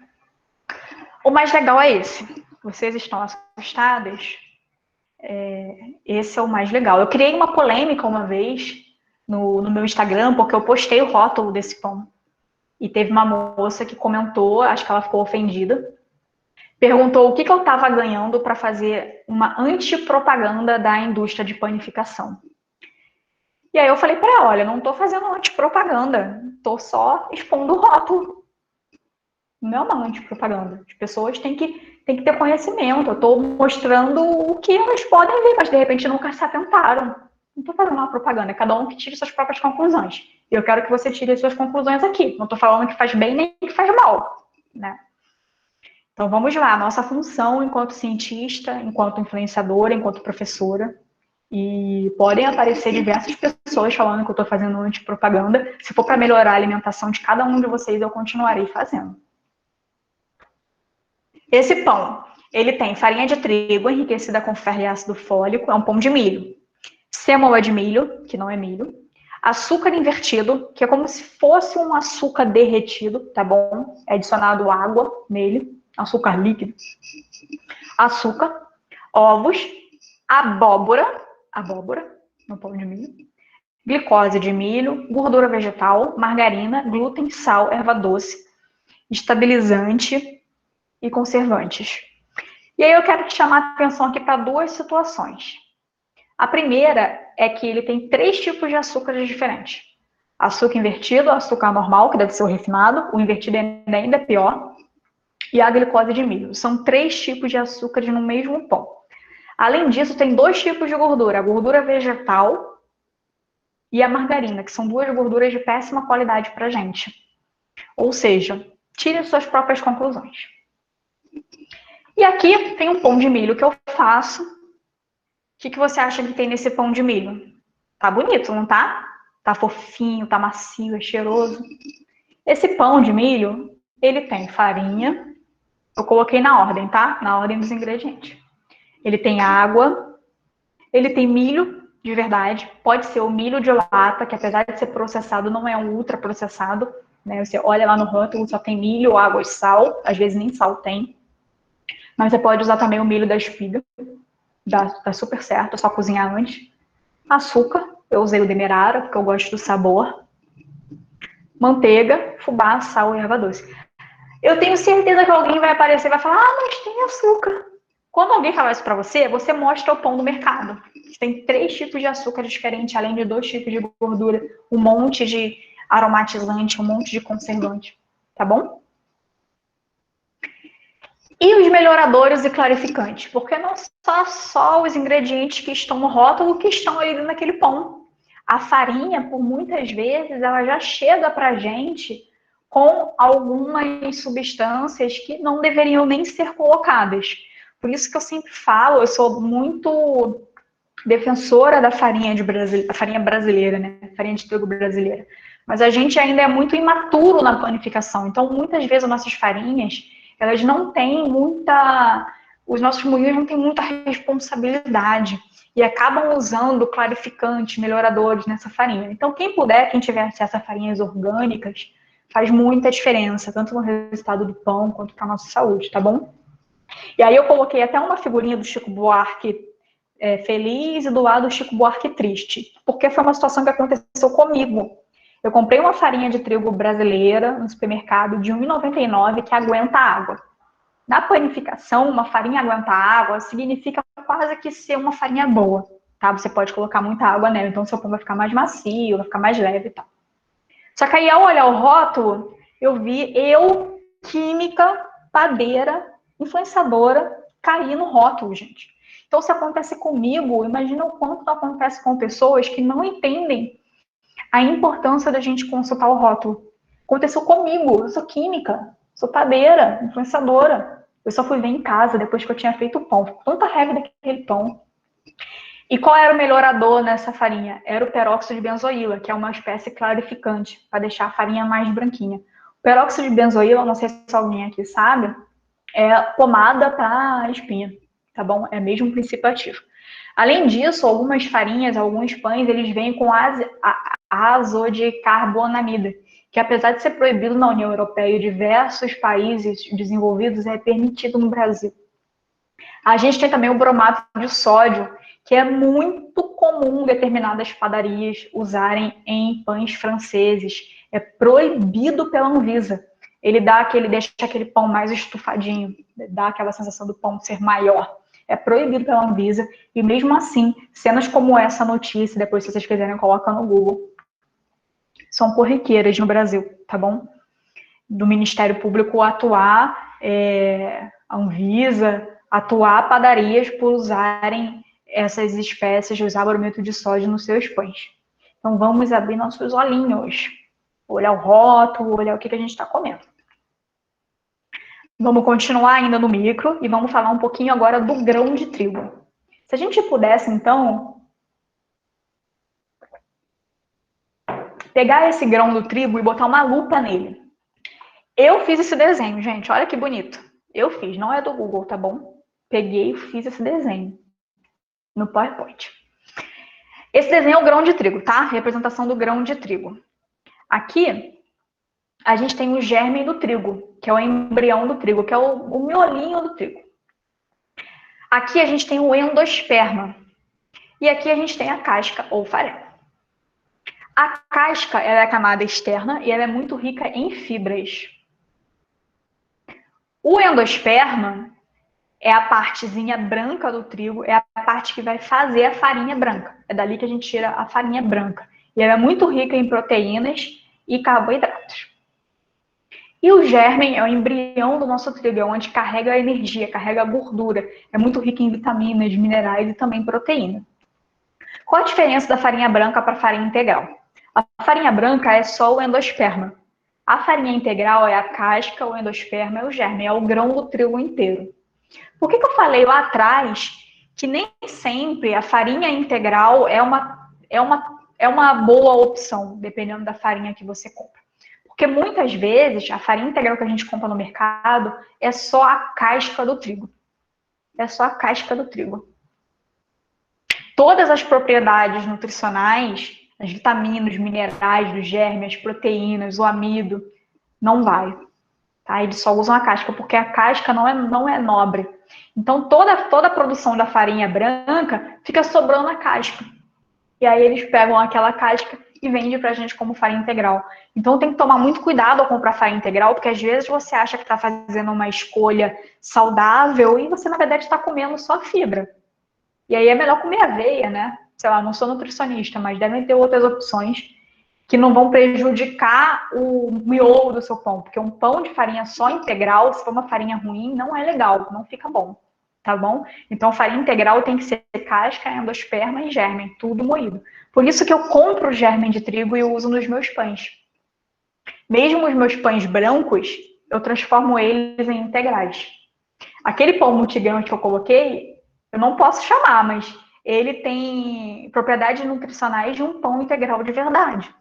O mais legal é esse. Vocês estão assustadas? Esse é o mais legal. Eu criei uma polêmica uma vez no meu Instagram, porque eu postei o rótulo desse pão. E teve uma moça que comentou, acho que ela ficou ofendida, perguntou o que eu estava ganhando para fazer uma antipropaganda da indústria de panificação. E aí eu falei para ela, olha, não estou fazendo antipropaganda, estou só expondo o rótulo. Não é uma antipropaganda. As pessoas têm que ter conhecimento. Eu estou mostrando o que elas podem ver, mas de repente nunca se atentaram. Não estou fazendo uma propaganda, é cada um que tire suas próprias conclusões. E eu quero que você tire as suas conclusões aqui. Não estou falando que faz bem nem que faz mal, né? Então vamos lá, nossa função enquanto cientista, enquanto influenciadora, enquanto professora. E podem aparecer diversas pessoas falando que eu estou fazendo antipropaganda. Se for para melhorar a alimentação de cada um de vocês, eu continuarei fazendo. Esse pão, ele tem farinha de trigo enriquecida com ferro e ácido fólico, é um pão de milho. Sêmola de milho, que não é milho. Açúcar invertido, que é como se fosse um açúcar derretido, tá bom? É adicionado água nele, açúcar líquido. Açúcar, ovos, abóbora no pão de milho. Glicose de milho, gordura vegetal, margarina, glúten, sal, erva doce, estabilizante e conservantes. E aí eu quero te chamar a atenção aqui para duas situações. A primeira é que ele tem 3 tipos de açúcares diferentes. Açúcar invertido, açúcar normal, que deve ser o refinado, o invertido ainda é pior, e a glicose de milho. São 3 tipos de açúcares no mesmo pão. Além disso, tem 2 tipos de gordura, a gordura vegetal e a margarina, que são 2 gorduras de péssima qualidade para a gente. Ou seja, tire suas próprias conclusões. E aqui tem um pão de milho que eu faço. O que você acha que tem nesse pão de milho? Tá bonito, não tá? Tá fofinho, tá macio, é cheiroso. Esse pão de milho, ele tem farinha. Eu coloquei na ordem, tá? Na ordem dos ingredientes. Ele tem água. Ele tem milho de verdade. Pode ser o milho de lata, que apesar de ser processado, não é um ultra processado. Né? Você olha lá no rótulo, só tem milho, água e sal. Às vezes nem sal tem. Mas você pode usar também o milho da espiga. Dá super certo, é só cozinhar antes. Açúcar, eu usei o demerara, porque eu gosto do sabor. Manteiga, fubá, sal e erva doce. Eu tenho certeza que alguém vai aparecer e vai falar, mas tem açúcar. Quando alguém falar isso pra você, você mostra o pão do mercado. Tem 3 tipos de açúcar diferentes, além de 2 tipos de gordura, um monte de aromatizante, um monte de conservante. Tá bom? E os melhoradores e clarificantes? Porque não são só os ingredientes que estão no rótulo que estão ali naquele pão. A farinha, por muitas vezes, ela já chega para a gente com algumas substâncias que não deveriam nem ser colocadas. Por isso que eu sempre falo, eu sou muito defensora da farinha a farinha brasileira, né? A farinha de trigo brasileira. Mas a gente ainda é muito imaturo na panificação. Então, muitas vezes, as nossas farinhas, elas não têm os nossos moinhos não têm muita responsabilidade e acabam usando clarificantes, melhoradores nessa farinha. Então, quem puder, quem tiver acesso a farinhas orgânicas, faz muita diferença, tanto no resultado do pão quanto para a nossa saúde, tá bom? E aí eu coloquei até uma figurinha do Chico Buarque feliz e do lado do Chico Buarque triste, porque foi uma situação que aconteceu comigo. Eu comprei uma farinha de trigo brasileira no supermercado de R$ 1,99 que aguenta água. Na panificação, uma farinha aguenta água significa quase que ser uma farinha boa, tá? Você pode colocar muita água nela, então seu pão vai ficar mais macio, vai ficar mais leve e tal. Só que aí, ao olhar o rótulo, eu vi química, padeira, influenciadora, cair no rótulo, gente. Então, se acontece comigo, imagina o quanto acontece com pessoas que não entendem a importância da gente consultar o rótulo. Aconteceu comigo, eu sou química, sou padeira, influenciadora. Eu só fui ver em casa depois que eu tinha feito o pão. Tanta raiva daquele pão. E qual era o melhorador nessa farinha? Era o peróxido de benzoíla, que é uma espécie clarificante, para deixar a farinha mais branquinha. O peróxido de benzoíla, não sei se alguém aqui sabe, é pomada para espinha. tá bom? É mesmo um princípio ativo. Além disso, algumas farinhas, alguns pães, eles vêm com azodicarbonamida, que apesar de ser proibido na União Europeia e diversos países desenvolvidos, é permitido no Brasil. A gente tem também o bromato de sódio, que é muito comum determinadas padarias usarem em pães franceses. É proibido pela Anvisa. Ele deixa aquele pão mais estufadinho, dá aquela sensação do pão ser maior. É proibido pela Anvisa, e mesmo assim, cenas como essa notícia, depois se vocês quiserem, coloca no Google, são corriqueiras no Brasil, tá bom? Do Ministério Público atuar, Anvisa, atuar padarias por usarem essas espécies, usar bromato de sódio nos seus pães. Então vamos abrir nossos olhinhos, olhar o rótulo, olhar o que a gente está comendo. Vamos continuar ainda no micro e vamos falar um pouquinho agora do grão de trigo. Se a gente pudesse, então, pegar esse grão do trigo e botar uma lupa nele. Eu fiz esse desenho, gente, olha que bonito. Eu fiz, não é do Google, tá bom? Peguei e fiz esse desenho no PowerPoint. Esse desenho é o grão de trigo, tá? Representação do grão de trigo. Aqui, a gente tem o germe do trigo, que é o embrião do trigo, que é o miolinho do trigo. Aqui a gente tem o endosperma. E aqui a gente tem a casca ou farelo. A casca, ela é a camada externa e ela é muito rica em fibras. O endosperma é a partezinha branca do trigo, é a parte que vai fazer a farinha branca. É dali que a gente tira a farinha branca. E ela é muito rica em proteínas e carboidratos. E o germe é o embrião do nosso trigo, é onde carrega a energia, carrega a gordura. É muito rico em vitaminas, minerais e também proteína. Qual a diferença da farinha branca para a farinha integral? A farinha branca é só o endosperma. A farinha integral é a casca, o endosperma é o germe, é o grão do trigo inteiro. Por que eu falei lá atrás que nem sempre a farinha integral é uma boa opção, dependendo da farinha que você compra? Porque muitas vezes a farinha integral que a gente compra no mercado é só a casca do trigo. É só a casca do trigo. Todas as propriedades nutricionais, as vitaminas, os minerais do germe, as proteínas, o amido, não vai. Tá? Eles só usam a casca, porque a casca não é nobre. Então, toda a produção da farinha branca fica sobrando a casca. E aí eles pegam aquela casca e vendem pra gente como farinha integral. Então, tem que tomar muito cuidado ao comprar farinha integral, porque às vezes você acha que está fazendo uma escolha saudável e você, na verdade, está comendo só fibra. E aí é melhor comer aveia, né? Sei lá, não sou nutricionista, mas devem ter outras opções que não vão prejudicar o miolo do seu pão. Porque um pão de farinha só integral, se for uma farinha ruim, não é legal, não fica bom. Tá bom? Então, farinha integral tem que ser casca, endosperma e germe, tudo moído. Por isso que eu compro germe de trigo e uso nos meus pães. Mesmo os meus pães brancos, eu transformo eles em integrais. Aquele pão multigrão que eu coloquei, eu não posso chamar, mas ele tem propriedades nutricionais de um pão integral de verdade.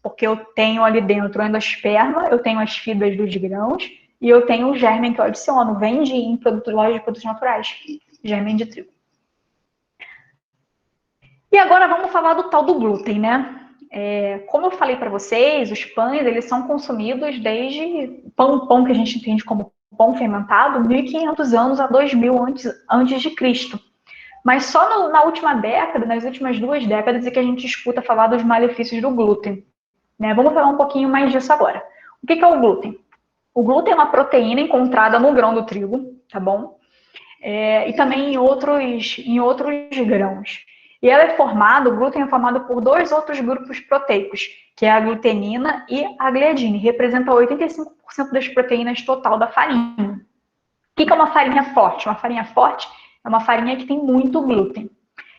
Porque eu tenho ali dentro o endosperma, eu tenho as fibras dos grãos e eu tenho o germe que eu adiciono. Vende em loja de produtos naturais. Germe de trigo. E agora vamos falar do tal do glúten, né? Como eu falei para vocês, os pães, eles são consumidos desde pão que a gente entende como pão fermentado, 1.500 anos a 2.000 antes de Cristo. Mas só na última década, nas últimas 2 décadas, é que a gente escuta falar dos malefícios do glúten. Né? Vamos falar um pouquinho mais disso agora. O que é o glúten? O glúten é uma proteína encontrada no grão do trigo, tá bom? E também em outros grãos. E ela o glúten é formado por 2 outros grupos proteicos, que é a glutenina e a gliadina, e representa 85% das proteínas total da farinha. O que é uma farinha forte? Uma farinha forte é uma farinha que tem muito glúten.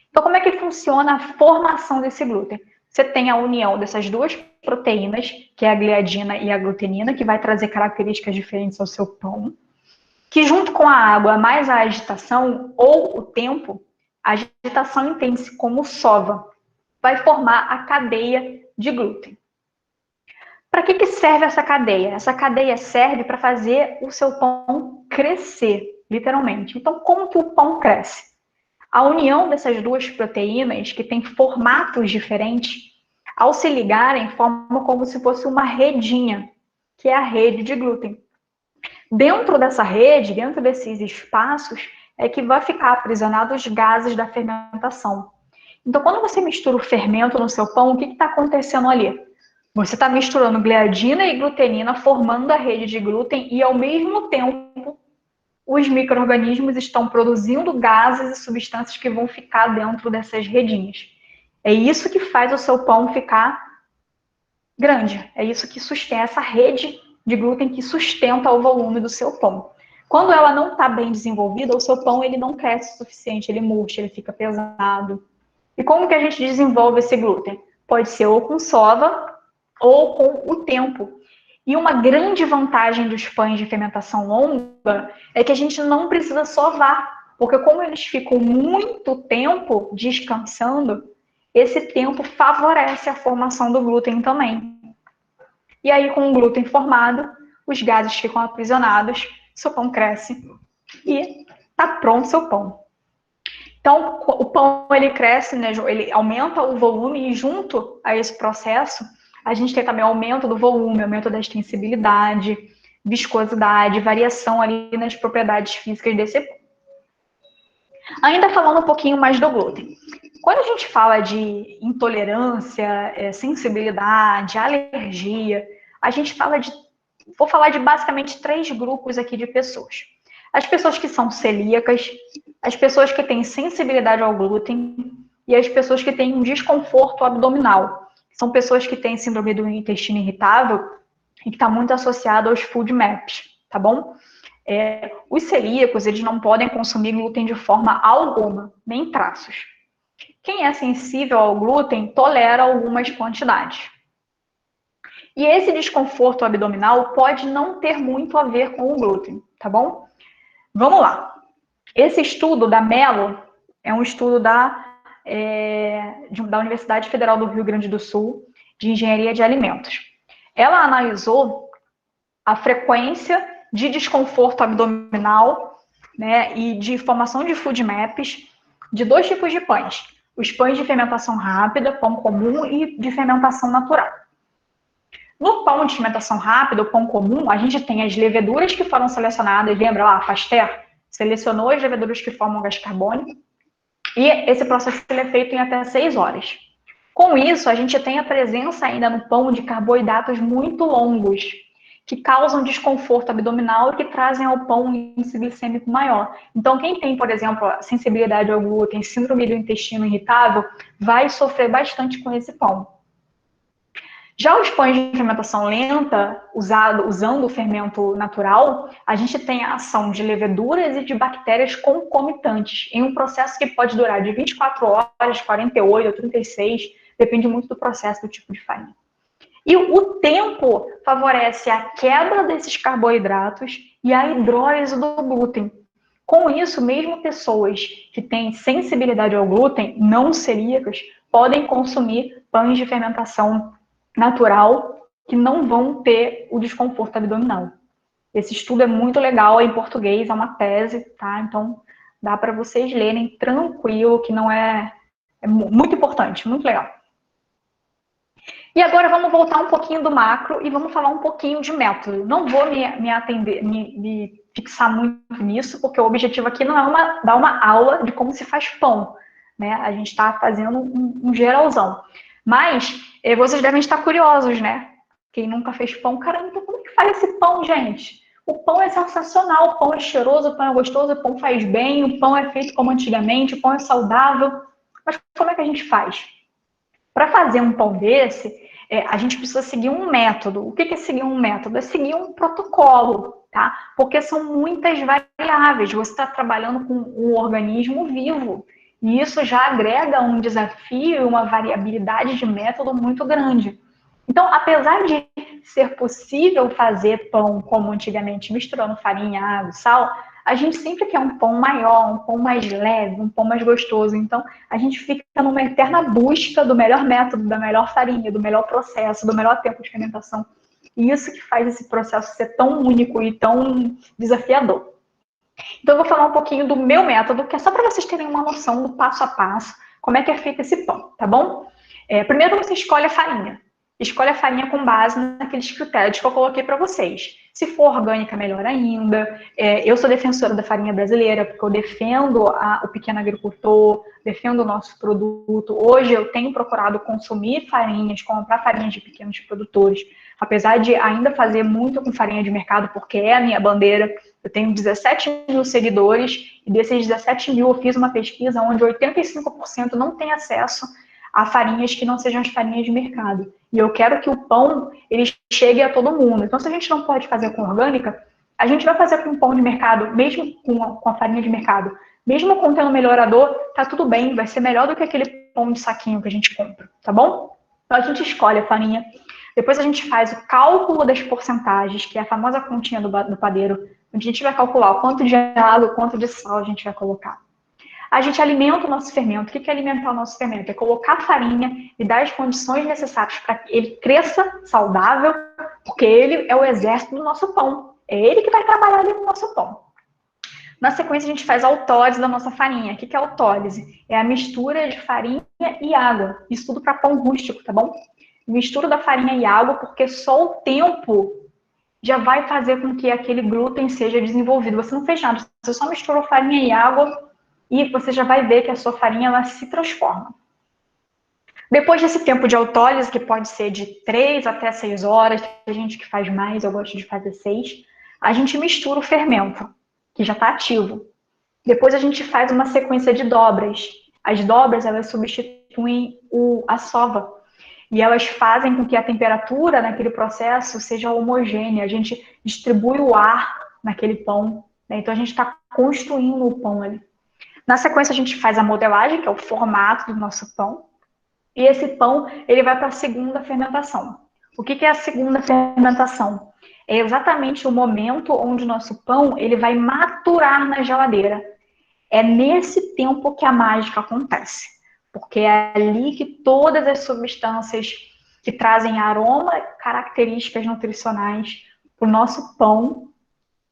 Então, como é que funciona a formação desse glúten? Você tem a união dessas 2 proteínas, que é a gliadina e a glutenina, que vai trazer características diferentes ao seu pão, que junto com a água mais a agitação ou o tempo, a agitação entende-se como sova, vai formar a cadeia de glúten. Para que serve essa cadeia? Essa cadeia serve para fazer o seu pão crescer. literalmente. Então, como que o pão cresce? A união dessas duas proteínas, que têm formatos diferentes, ao se ligarem, formam como se fosse uma redinha, que é a rede de glúten. Dentro dessa rede, dentro desses espaços, é que vai ficar aprisionado os gases da fermentação. Então, quando você mistura o fermento no seu pão, o que está acontecendo ali? Você está misturando gliadina e glutenina, formando a rede de glúten, e ao mesmo tempo, os micro-organismos estão produzindo gases e substâncias que vão ficar dentro dessas redinhas. É isso que faz o seu pão ficar grande. É isso que sustenta essa rede de glúten que sustenta o volume do seu pão. Quando ela não está bem desenvolvida, o seu pão ele não cresce o suficiente, ele murcha, ele fica pesado. E como que a gente desenvolve esse glúten? Pode ser ou com sova ou com o tempo. E uma grande vantagem dos pães de fermentação longa é que a gente não precisa sovar, porque como eles ficam muito tempo descansando, esse tempo favorece a formação do glúten também. E aí, com o glúten formado, os gases ficam aprisionados, seu pão cresce e está pronto seu pão. Então, o pão ele cresce, né, ele aumenta o volume e junto a esse processo, a gente tem também aumento do volume, aumento da extensibilidade, viscosidade, variação ali nas propriedades físicas desse pão. Ainda falando um pouquinho mais do glúten. Quando a gente fala de intolerância, sensibilidade, alergia, a gente fala de... Vou falar de basicamente 3 grupos aqui de pessoas. As pessoas que são celíacas, as pessoas que têm sensibilidade ao glúten e as pessoas que têm um desconforto abdominal. São pessoas que têm síndrome do intestino irritável e que está muito associado aos food maps, tá bom? Os celíacos, eles não podem consumir glúten de forma alguma, nem traços. Quem é sensível ao glúten tolera algumas quantidades. E esse desconforto abdominal pode não ter muito a ver com o glúten, tá bom? Vamos lá. Esse estudo da Mello é um estudo da Universidade Federal do Rio Grande do Sul, de Engenharia de Alimentos. Ela analisou a frequência de desconforto abdominal, né, e de formação de food maps de 2 tipos de pães. Os pães de fermentação rápida, pão comum, e de fermentação natural. No pão de fermentação rápida, o pão comum, a gente tem as leveduras que foram selecionadas, lembra lá, a Pasteur selecionou as leveduras que formam gás carbônico, e esse processo é feito em até 6 horas. Com isso, a gente tem a presença ainda no pão de carboidratos muito longos, que causam desconforto abdominal e que trazem ao pão um índice glicêmico maior. Então, quem tem, por exemplo, sensibilidade ao glúten, síndrome do intestino irritável, vai sofrer bastante com esse pão. Já os pães de fermentação lenta, usando o fermento natural, a gente tem a ação de leveduras e de bactérias concomitantes, em um processo que pode durar de 24 horas, 48 ou 36, depende muito do processo, do tipo de farinha. E o tempo favorece a quebra desses carboidratos e a hidrólise do glúten. Com isso, mesmo pessoas que têm sensibilidade ao glúten, não celíacas, podem consumir pães de fermentação natural que não vão ter o desconforto abdominal. Esse estudo é muito legal, é em português, é uma tese, tá? Então, dá para vocês lerem tranquilo, que não é muito importante, muito legal. E agora vamos voltar um pouquinho do macro e vamos falar um pouquinho de método. Não vou me fixar muito nisso, porque o objetivo aqui não é dar uma aula de como se faz pão, né? A gente está fazendo um geralzão. Mas vocês devem estar curiosos, né? Quem nunca fez pão, caramba, como que faz esse pão, gente? O pão é sensacional, o pão é cheiroso, o pão é gostoso, o pão faz bem, o pão é feito como antigamente, o pão é saudável. Mas como é que a gente faz? Para fazer um pão desse, a gente precisa seguir um método. O que é seguir um método? É seguir um protocolo, tá? Porque são muitas variáveis. Você está trabalhando com um organismo vivo. E isso já agrega um desafio, uma variabilidade de método muito grande. Então, apesar de ser possível fazer pão como antigamente, misturando farinha, água, sal, a gente sempre quer um pão maior, um pão mais leve, um pão mais gostoso. Então, a gente fica numa eterna busca do melhor método, da melhor farinha, do melhor processo, do melhor tempo de fermentação. E isso que faz esse processo ser tão único e tão desafiador. Então, eu vou falar um pouquinho do meu método, que é só para vocês terem uma noção do passo a passo, como é que é feito esse pão, tá bom? Primeiro, você escolhe a farinha. Escolhe a farinha com base naqueles critérios que eu coloquei para vocês. Se for orgânica, melhor ainda. Eu sou defensora da farinha brasileira, porque eu defendo o pequeno agricultor, defendo o nosso produto. Hoje eu tenho procurado consumir farinhas, comprar farinhas de pequenos produtores, apesar de ainda fazer muito com farinha de mercado, porque é a minha bandeira. Eu tenho 17 mil seguidores, e desses 17 mil eu fiz uma pesquisa onde 85% não tem acesso a farinhas que não sejam as farinhas de mercado. E eu quero que o pão, ele chegue a todo mundo. Então, se a gente não pode fazer com orgânica, a gente vai fazer com pão de mercado, mesmo com a farinha de mercado. Mesmo contendo melhorador, tá tudo bem, vai ser melhor do que aquele pão de saquinho que a gente compra, tá bom? Então, a gente escolhe a farinha. Depois a gente faz o cálculo das porcentagens, que é a famosa continha do padeiro, onde a gente vai calcular o quanto de água, o quanto de sal a gente vai colocar. A gente alimenta o nosso fermento. O que é alimentar o nosso fermento? É colocar a farinha e dar as condições necessárias para que ele cresça saudável, porque ele é o exército do nosso pão. É ele que vai trabalhar ali no nosso pão. Na sequência, a gente faz a autólise da nossa farinha. O que é a autólise? É a mistura de farinha e água. Isso tudo para pão rústico, tá bom? Mistura da farinha e água, porque só o tempo já vai fazer com que aquele glúten seja desenvolvido. Você não fez nada, você só misturou farinha e água e você já vai ver que a sua farinha ela se transforma. Depois desse tempo de autólise, que pode ser de 3 até 6 horas, tem gente que faz mais, eu gosto de fazer 6, a gente mistura o fermento, que já está ativo. Depois a gente faz uma sequência de dobras. As dobras, elas substituem a sova. E elas fazem com que a temperatura naquele processo seja homogênea. A gente distribui o ar naquele pão, né? Então a gente está construindo o pão ali. Na sequência, a gente faz a modelagem, que é o formato do nosso pão. E esse pão, ele vai para a segunda fermentação. O que é a segunda fermentação? É exatamente o momento onde o nosso pão ele vai maturar na geladeira. É nesse tempo que a mágica acontece. Porque é ali que todas as substâncias que trazem aroma, características nutricionais para o nosso pão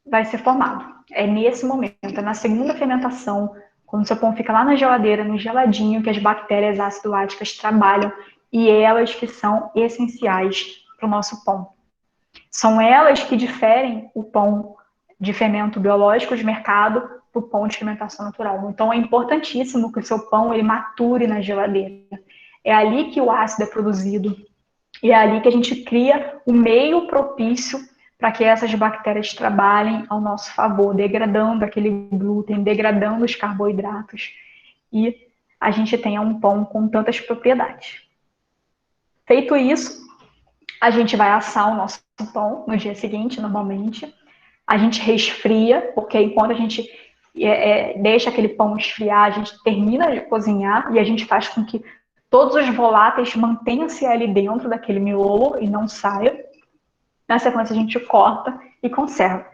vai ser formado. É nesse momento, é na segunda fermentação, quando o seu pão fica lá na geladeira, no geladinho, que as bactérias ácido-láticas trabalham e elas que são essenciais para o nosso pão. São elas que diferem o pão de fermento biológico de mercado do pão de fermentação natural. Então, é importantíssimo que o seu pão ele mature na geladeira. É ali que o ácido é produzido e é ali que a gente cria o meio propício para que essas bactérias trabalhem ao nosso favor, degradando aquele glúten, degradando os carboidratos, e a gente tenha um pão com tantas propriedades. Feito isso, a gente vai assar o nosso pão no dia seguinte, normalmente. A gente resfria, porque enquanto a gente deixa aquele pão esfriar, a gente termina de cozinhar e a gente faz com que todos os voláteis mantenham-se ali dentro daquele miolo e não saiam. Na sequência, a gente corta e conserva.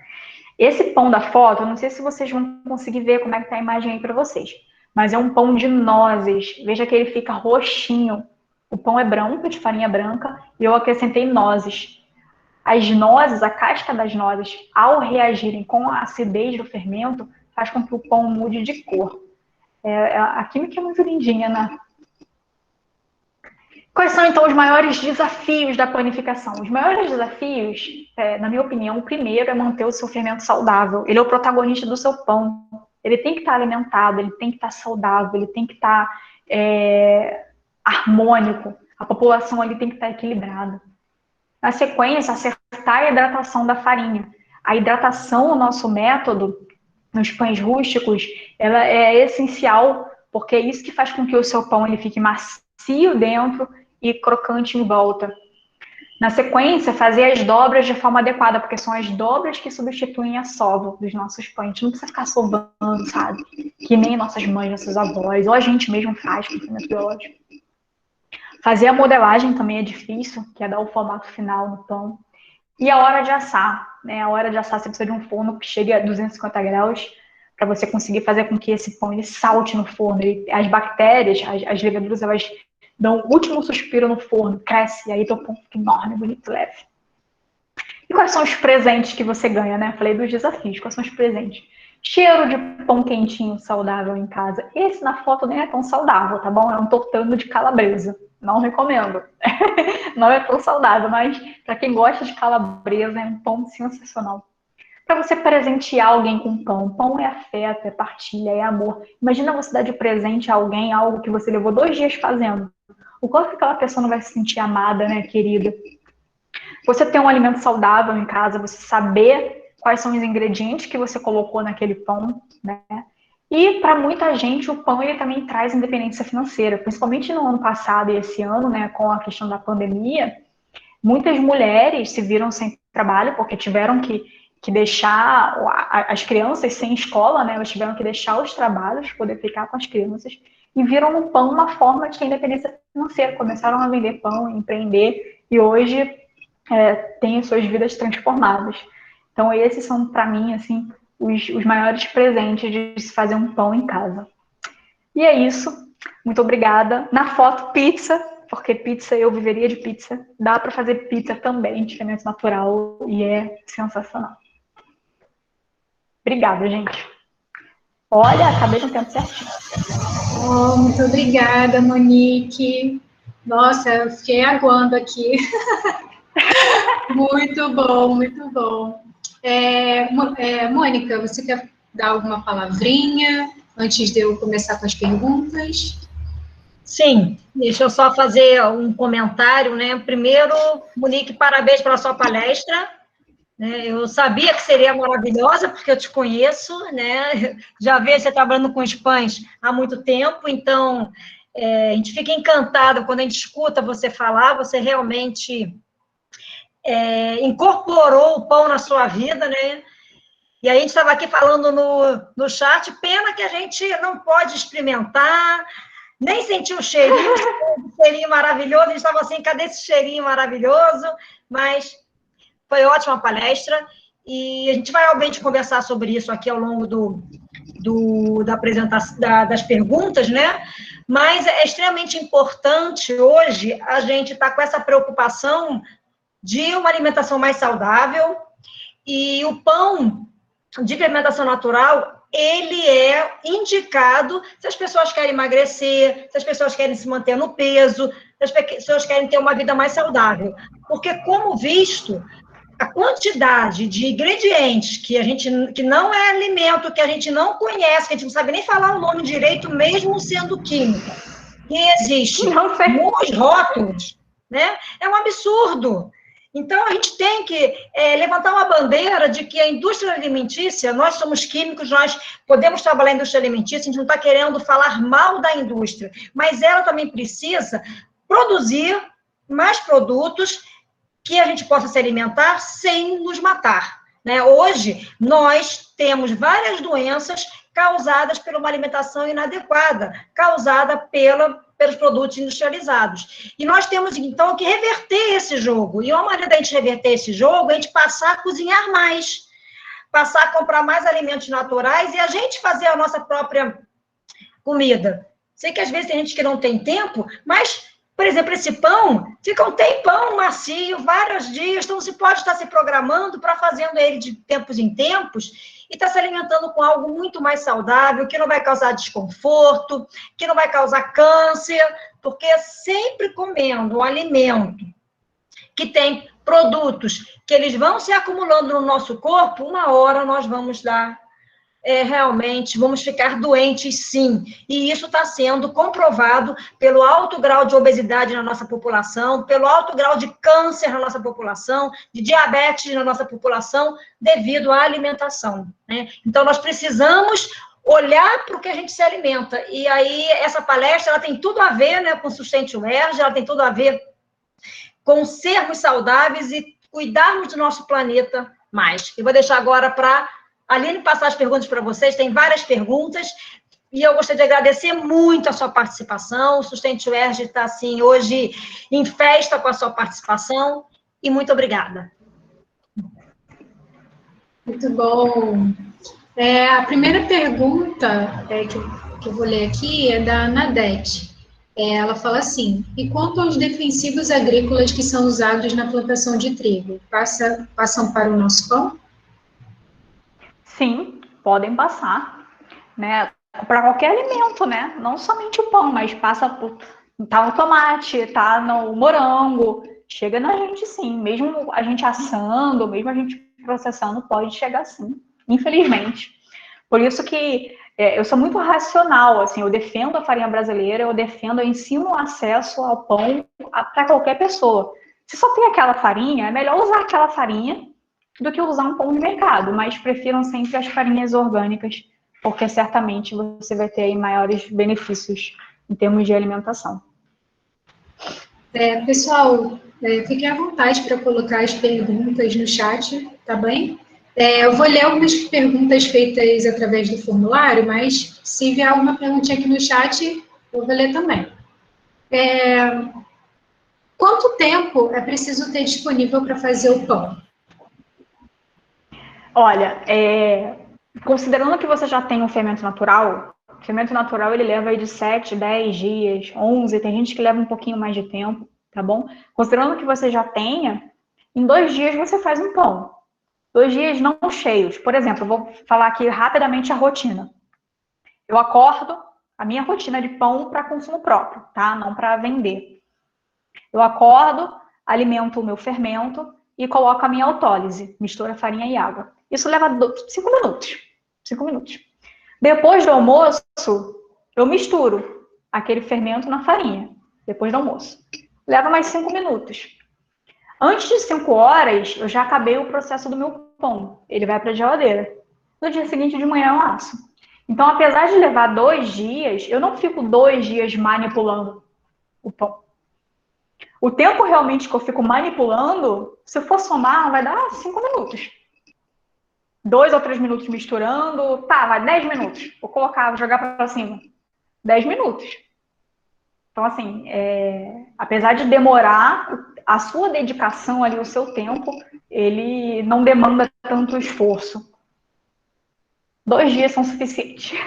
Esse pão da foto, eu não sei se vocês vão conseguir ver como é que tá a imagem aí para vocês, mas é um pão de nozes. Veja que ele fica roxinho. O pão é branco, de farinha branca, e eu acrescentei nozes. As nozes, a casca das nozes, ao reagirem com a acidez do fermento, faz com que o pão mude de cor. A química é muito lindinha, né? Quais são, então, os maiores desafios da panificação? Os maiores desafios, na minha opinião, o primeiro é manter o seu fermento saudável. Ele é o protagonista do seu pão. Ele tem que estar alimentado, ele tem que estar saudável, ele tem que estar harmônico. A população ali tem que estar equilibrada. Na sequência, acertar a hidratação da farinha. A hidratação, o nosso método, nos pães rústicos, ela é essencial, porque é isso que faz com que o seu pão ele fique macio dentro e crocante em volta. Na sequência, fazer as dobras de forma adequada, porque são as dobras que substituem a sova dos nossos pães. A gente não precisa ficar sovando, sabe? Que nem nossas mães, nossos avós, ou a gente mesmo faz com fermento biológico. Fazer a modelagem também é difícil, que é dar o formato final no pão. E a hora de assar, né? A hora de assar você precisa de um forno que chegue a 250 graus para você conseguir fazer com que esse pão ele salte no forno. As bactérias, as leveduras, elas dão o último suspiro no forno, cresce, e aí teu pão fica enorme, bonito, leve. E quais são os presentes que você ganha, né? Falei dos desafios, quais são os presentes? cheiro de pão quentinho saudável em casa. Esse na foto nem é tão saudável, tá bom? É um tortano de calabresa. Não recomendo. Não é tão saudável, mas para quem gosta de calabresa, é um pão sensacional. Para você presentear alguém com pão. Pão é afeto, é partilha, é amor. Imagina você dar de presente a alguém algo que você levou 2 dias fazendo. O quanto que aquela pessoa não vai se sentir amada, né, querida? Você ter um alimento saudável em casa, você saber quais são os ingredientes que você colocou naquele pão, né? E para muita gente o pão ele também traz independência financeira, principalmente no ano passado e esse ano, né, com a questão da pandemia, muitas mulheres se viram sem trabalho porque tiveram que deixar as crianças sem escola, né? Elas tiveram que deixar os trabalhos, poder ficar com as crianças e viram no pão uma forma de independência financeira, começaram a vender pão, empreender e hoje têm as suas vidas transformadas. Então, esses são, para mim, assim, os maiores presentes de se fazer um pão em casa. E é isso. Muito obrigada. Na foto, pizza, porque pizza, eu viveria de pizza. Dá para fazer pizza também, de fermento natural, e é sensacional. Obrigada, gente. Olha, acabei no tempo certinho.
Oh, muito obrigada, Monique. Nossa, eu fiquei aguando aqui. Muito bom, muito bom. Mônica, você quer dar alguma palavrinha antes de eu começar com as perguntas?
Sim, deixa eu só fazer um comentário, né? Primeiro, Monique, parabéns pela sua palestra. Eu sabia que seria maravilhosa, porque eu te conheço, né? Já vejo você trabalhando com os pães há muito tempo, então a gente fica encantado quando a gente escuta você falar, você realmente incorporou o pão na sua vida, né? E aí a gente estava aqui falando no chat, pena que a gente não pode experimentar, nem sentir o cheirinho maravilhoso, a gente estava assim, cadê esse cheirinho maravilhoso? Mas foi ótima a palestra, e a gente vai, obviamente, conversar sobre isso aqui ao longo da apresentação, das perguntas, né? Mas é extremamente importante hoje a gente estar com essa preocupação de uma alimentação mais saudável, e o pão de fermentação natural, ele é indicado se as pessoas querem emagrecer, se as pessoas querem se manter no peso, se as pessoas querem ter uma vida mais saudável. Porque, como visto, a quantidade de ingredientes que não é alimento, que a gente não conhece, que a gente não sabe nem falar o nome direito, mesmo sendo química, que existe nos rótulos, né? É um absurdo. Então, a gente tem que levantar uma bandeira de que a indústria alimentícia, nós somos químicos, nós podemos trabalhar na indústria alimentícia, a gente não está querendo falar mal da indústria, mas ela também precisa produzir mais produtos que a gente possa se alimentar sem nos matar, né? Hoje, nós temos várias doenças causadas por uma alimentação inadequada, causada pelos produtos industrializados. E nós temos, então, que reverter esse jogo. E uma maneira da gente reverter esse jogo é a gente passar a cozinhar mais, passar a comprar mais alimentos naturais e a gente fazer a nossa própria comida. Sei que às vezes tem gente que não tem tempo, mas, por exemplo, esse pão fica um tempão macio, vários dias, então você pode estar se programando para fazendo ele de tempos em tempos e estar se alimentando com algo muito mais saudável, que não vai causar desconforto, que não vai causar câncer, porque sempre comendo um alimento que tem produtos que eles vão se acumulando no nosso corpo, uma hora nós vamos dar realmente, vamos ficar doentes, sim. E isso está sendo comprovado pelo alto grau de obesidade na nossa população, pelo alto grau de câncer na nossa população, de diabetes na nossa população, devido à alimentação, né? Então, nós precisamos olhar para o que a gente se alimenta. E aí, essa palestra, ela tem tudo a ver, né, com Sustente UERJ, ela tem tudo a ver com sermos saudáveis e cuidarmos do nosso planeta mais. Eu vou deixar agora para a Aline passar as perguntas para vocês, tem várias perguntas, e eu gostaria de agradecer muito a sua participação. O Sustente UERJ está, assim, hoje em festa com a sua participação, e muito obrigada.
Muito bom. A primeira pergunta que eu vou ler aqui é da Nadete. Ela fala assim: e quanto aos defensivos agrícolas que são usados na plantação de trigo, passam para o nosso pão?
Sim, podem passar, né? Para qualquer alimento, né? Não somente o pão, mas passa por... Tá no tomate, tá no morango. Chega na gente sim. Mesmo a gente assando, mesmo a gente processando, pode chegar sim. Infelizmente. Por isso que eu sou muito racional, assim, eu defendo a farinha brasileira, eu ensino o acesso ao pão para qualquer pessoa. Se só tem aquela farinha, é melhor usar aquela farinha do que usar um pão de mercado, mas prefiram sempre as farinhas orgânicas, porque certamente você vai ter aí maiores benefícios em termos de alimentação.
Pessoal, fiquem à vontade para colocar as perguntas no chat, tá bem? Eu vou ler algumas perguntas feitas através do formulário, mas se vier alguma perguntinha aqui no chat, eu vou ler também. Quanto tempo é preciso ter disponível para fazer o pão?
Olha, considerando que você já tem um fermento natural, o fermento natural ele leva aí de 7, 10 dias, 11, tem gente que leva um pouquinho mais de tempo, tá bom? Considerando que você já tenha, em 2 dias você faz um pão. 2 dias não cheios. Por exemplo, eu vou falar aqui rapidamente a rotina. Eu acordo, a minha rotina de pão para consumo próprio, tá? Não para vender. Eu acordo, alimento o meu fermento e coloco a minha autólise, mistura farinha e água. Isso leva 5 minutos. 5 minutos. Depois do almoço, eu misturo aquele fermento na farinha, depois do almoço. Leva mais 5 minutos. Antes de 5 horas, eu já acabei o processo do meu pão. Ele vai para a geladeira. No dia seguinte de manhã eu asso. Então, apesar de levar 2 dias, eu não fico 2 dias manipulando o pão. O tempo realmente que eu fico manipulando, se eu for somar, vai dar 5 minutos. 2 ou 3 minutos misturando, tá, vai 10 minutos. Vou colocar, vou jogar para cima. 10 minutos. Então, assim, apesar de demorar, a sua dedicação ali, o seu tempo, ele não demanda tanto esforço. 2 dias são suficientes.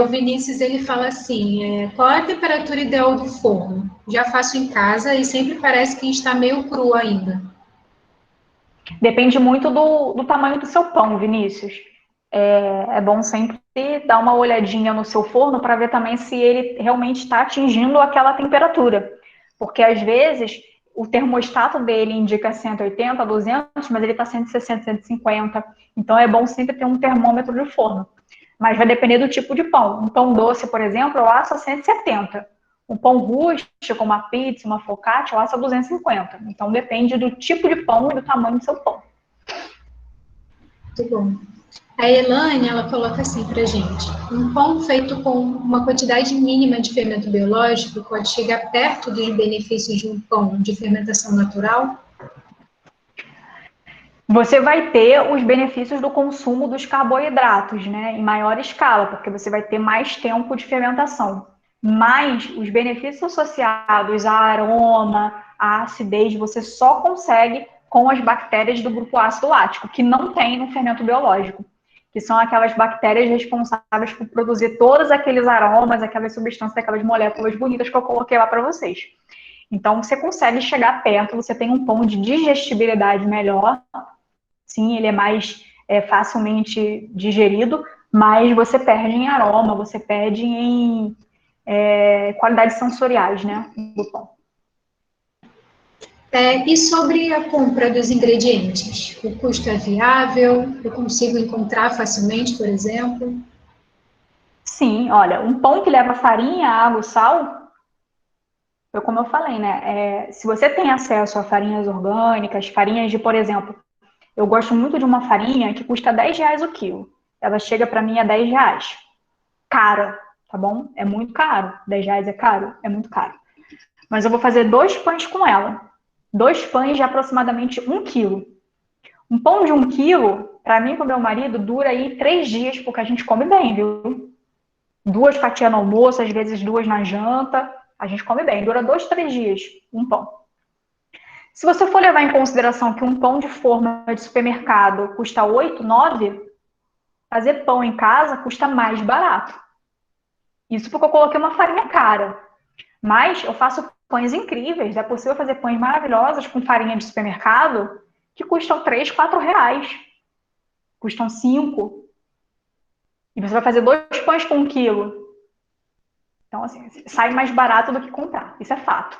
O Vinícius, ele fala assim, qual é a temperatura ideal do forno? Já faço em casa e sempre parece que está meio cru ainda.
Depende muito do tamanho do seu pão, Vinícius. É bom sempre dar uma olhadinha no seu forno para ver também se ele realmente está atingindo aquela temperatura. Porque, às vezes, o termostato dele indica 180, 200, mas ele está 160, 150. Então, é bom sempre ter um termômetro de forno. Mas vai depender do tipo de pão. Um pão doce, por exemplo, eu asso a 170. Um pão rústico, uma pizza, uma focaccia, eu asso a 250. Então, depende do tipo de pão e do tamanho do seu pão.
Muito bom. A Elane, ela coloca assim pra gente, um pão feito com uma quantidade mínima de fermento biológico pode chegar perto dos benefícios de um pão de fermentação natural?
Você vai ter os benefícios do consumo dos carboidratos, né, em maior escala, porque você vai ter mais tempo de fermentação. Mas os benefícios associados a aroma, a acidez, você só consegue com as bactérias do grupo ácido lático, que não tem no fermento biológico, que são aquelas bactérias responsáveis por produzir todos aqueles aromas, aquelas substâncias, aquelas moléculas bonitas que eu coloquei lá para vocês. Então, você consegue chegar perto, você tem um pão de digestibilidade melhor. Sim, ele é mais facilmente digerido, mas você perde em aroma, você perde em qualidades sensoriais, né, do pão.
E sobre a compra dos ingredientes? O custo é viável? Eu consigo encontrar facilmente, por exemplo?
Sim, olha, um pão que leva farinha, água e sal, como eu falei, né, se você tem acesso a farinhas orgânicas, farinhas de, por exemplo, eu gosto muito de uma farinha que custa R$10 o quilo. Ela chega para mim a R$10. Cara, tá bom? É muito caro. R$10 é caro? É muito caro. Mas eu vou fazer 2 pães com ela. 2 pães de aproximadamente 1 quilo. Um pão de 1 quilo, para mim e para o meu marido, dura aí 3 dias, porque a gente come bem, viu? 2 fatias no almoço, às vezes 2 na janta. A gente come bem. Dura 2, 3 dias, um pão. Se você for levar em consideração que um pão de forma de supermercado custa 8, 9, fazer pão em casa custa mais barato. Isso porque eu coloquei uma farinha cara. Mas eu faço pães incríveis. É possível fazer pães maravilhosos com farinha de supermercado que custam 3, 4 reais. custam 5, e você vai fazer 2 pães com 1 quilo. Então, assim, sai mais barato do que comprar. Isso é fato.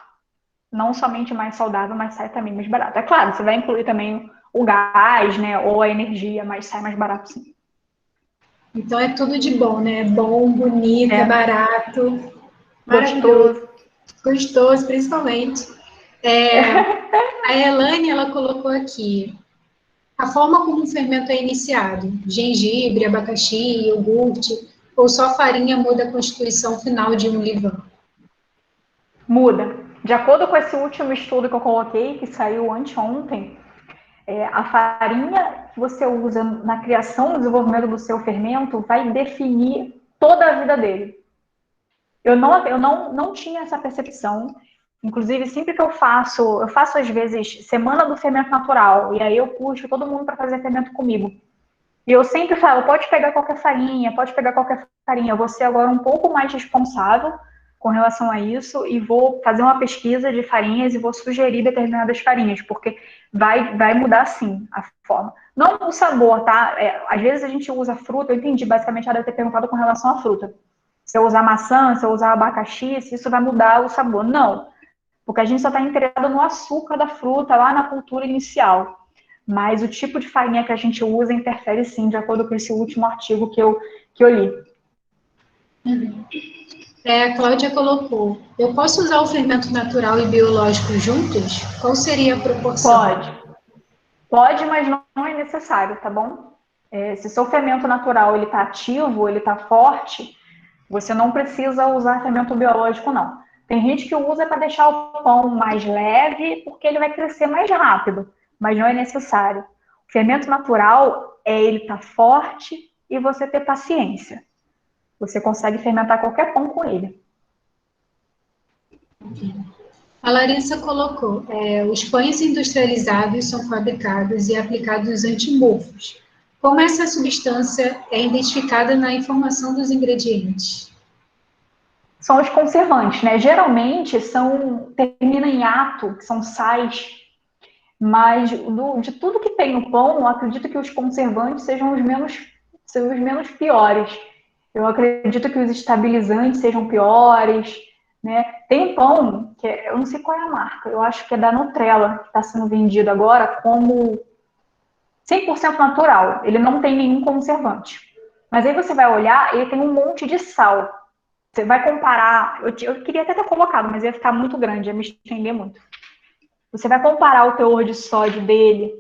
Não somente mais saudável, mas sai também mais barato. É claro, você vai incluir também o gás, né, ou a energia, mas sai mais barato sim.
Então é tudo de bom, né? É bom, bonito, é barato, maravilhoso,
Gostoso.
gostoso, principalmente. A Elane, ela colocou aqui a forma como o fermento é iniciado: gengibre, abacaxi, iogurte, ou só farinha muda a constituição final de um levain?
Muda. De acordo com esse último estudo que eu coloquei, que saiu anteontem, a farinha que você usa na criação e desenvolvimento do seu fermento vai definir toda a vida dele. Eu não tinha essa percepção. Inclusive, sempre que eu faço às vezes semana do fermento natural, e aí eu puxo todo mundo para fazer fermento comigo. E eu sempre falo, pode pegar qualquer farinha, eu vou ser agora um pouco mais responsável com relação a isso e vou fazer uma pesquisa de farinhas e vou sugerir determinadas farinhas, porque vai mudar sim a forma. Não o sabor, tá? Às vezes a gente usa fruta, eu entendi, basicamente ela deve ter perguntado com relação à fruta. Se eu usar maçã, se eu usar abacaxi, se isso vai mudar o sabor. Não, porque a gente só está interessado no açúcar da fruta, lá na cultura inicial. Mas o tipo de farinha que a gente usa interfere sim, de acordo com esse último artigo que eu li.
A Cláudia colocou: eu posso usar o fermento natural e biológico juntos? Qual seria a proporção?
Pode, mas não é necessário, tá bom? Se seu fermento natural ele está ativo, ele está forte, você não precisa usar fermento biológico, não. Tem gente que usa para deixar o pão mais leve, porque ele vai crescer mais rápido, mas não é necessário. O fermento natural ele tá forte e você ter paciência. Você consegue fermentar qualquer pão com ele.
A Larissa colocou: os pães industrializados são fabricados e aplicados antimofos. Como essa substância é identificada na informação dos ingredientes?
São os conservantes, né? Geralmente termina em ato, que são sais, mas de tudo que tem no pão, eu acredito que os conservantes sejam os menos piores. Eu acredito que os estabilizantes sejam piores, né? Tem pão, eu não sei qual é a marca, eu acho que é da Nutella, que está sendo vendido agora como 100% natural. Ele não tem nenhum conservante. Mas aí você vai olhar, ele tem um monte de sal. Você vai comparar, eu queria até ter colocado, mas ia ficar muito grande, ia me estender muito. Você vai comparar o teor de sódio dele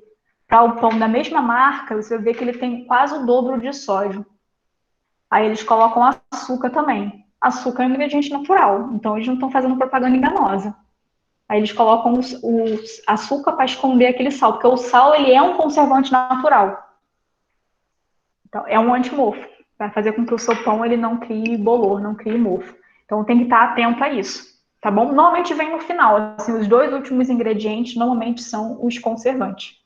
para o pão da mesma marca, você vai ver que ele tem quase o dobro de sódio. Aí eles colocam açúcar também. Açúcar é um ingrediente natural, então eles não estão fazendo propaganda enganosa. Aí eles colocam o açúcar para esconder aquele sal, porque o sal ele é um conservante natural. Então, é um antimofo, para fazer com que o seu pão ele não crie bolor, não crie mofo. Então tem que estar atento a isso, tá bom? Normalmente vem no final, assim, os 2 últimos ingredientes normalmente são os conservantes.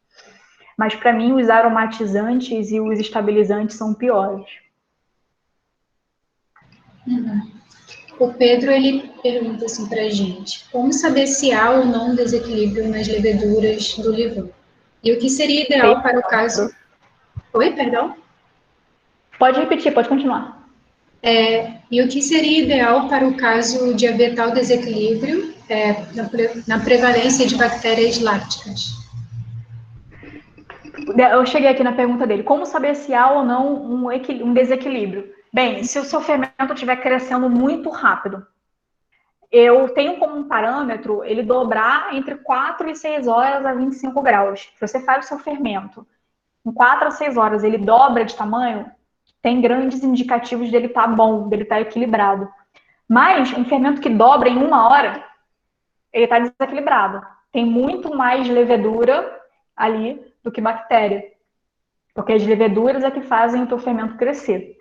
Mas para mim os aromatizantes e os estabilizantes são piores.
O Pedro, ele pergunta assim para a gente: como saber se há ou não um desequilíbrio nas leveduras do levain? E o que seria ideal para o caso... Oi, perdão?
Pode repetir, pode continuar.
E o que seria ideal para o caso de haver tal desequilíbrio na prevalência de bactérias lácticas?
Eu cheguei aqui na pergunta dele. Como saber se há ou não um desequilíbrio? Bem, se o seu fermento estiver crescendo muito rápido, eu tenho como um parâmetro ele dobrar entre 4 e 6 horas a 25 graus. Se você faz o seu fermento em 4 a 6 horas, ele dobra de tamanho, tem grandes indicativos dele estar bom, dele estar equilibrado. Mas um fermento que dobra em 1 hora, ele está desequilibrado. Tem muito mais levedura ali do que bactéria. Porque as leveduras é que fazem o teu fermento crescer.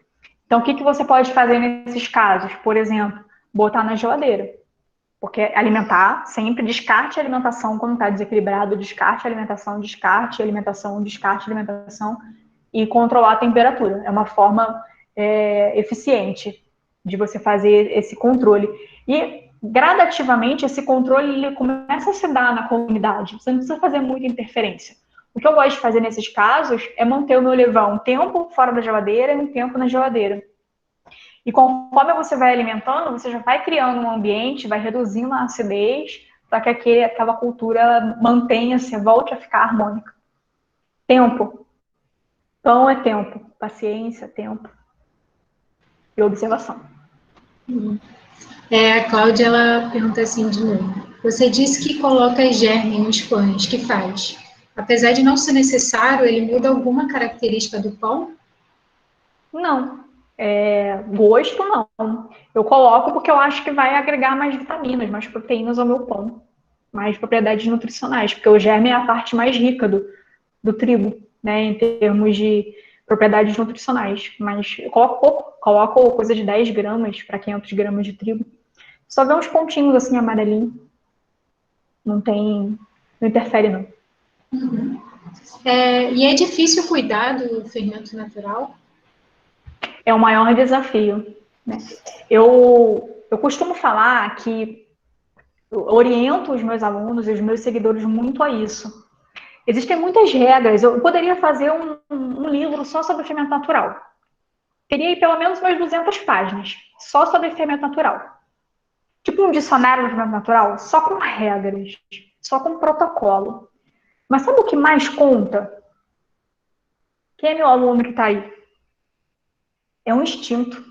Então, o que você pode fazer nesses casos? Por exemplo, botar na geladeira. Porque alimentar, sempre descarte a alimentação quando está desequilibrado, descarte a alimentação, descarte a alimentação, descarte a alimentação e controlar a temperatura. É uma forma eficiente de você fazer esse controle. E, gradativamente, esse controle ele começa a se dar na comunidade. Você não precisa fazer muita interferência. O que eu gosto de fazer nesses casos é manter o meu levain um tempo fora da geladeira e um tempo na geladeira. E conforme você vai alimentando, você já vai criando um ambiente, vai reduzindo a acidez, para que aquela cultura mantenha-se, volte a ficar harmônica. Tempo. Pão é tempo. Paciência, tempo. E observação.
A Cláudia, ela pergunta assim de novo. Você disse que coloca germe nos pães, que faz? Apesar de não ser necessário, ele muda alguma característica do pão?
Não. Gosto, não. Eu coloco porque eu acho que vai agregar mais vitaminas, mais proteínas ao meu pão. Mais propriedades nutricionais, porque o germe é a parte mais rica do trigo, né, em termos de propriedades nutricionais. Mas eu coloco pouco, coloco coisa de 10 gramas para 500 gramas de trigo. Só vê uns pontinhos assim amarelinhos. Não interfere, não.
Uhum. E é difícil cuidar do fermento natural?
É o maior desafio, né? Eu costumo falar que eu oriento os meus alunos e os meus seguidores muito a isso. Existem muitas regras. Eu poderia fazer um livro só sobre fermento natural. Teria aí pelo menos umas 200 páginas, só sobre fermento natural. Tipo um dicionário de fermento natural, só com regras, só com protocolo. Mas sabe o que mais conta? Quem é meu aluno que está aí? É um instinto.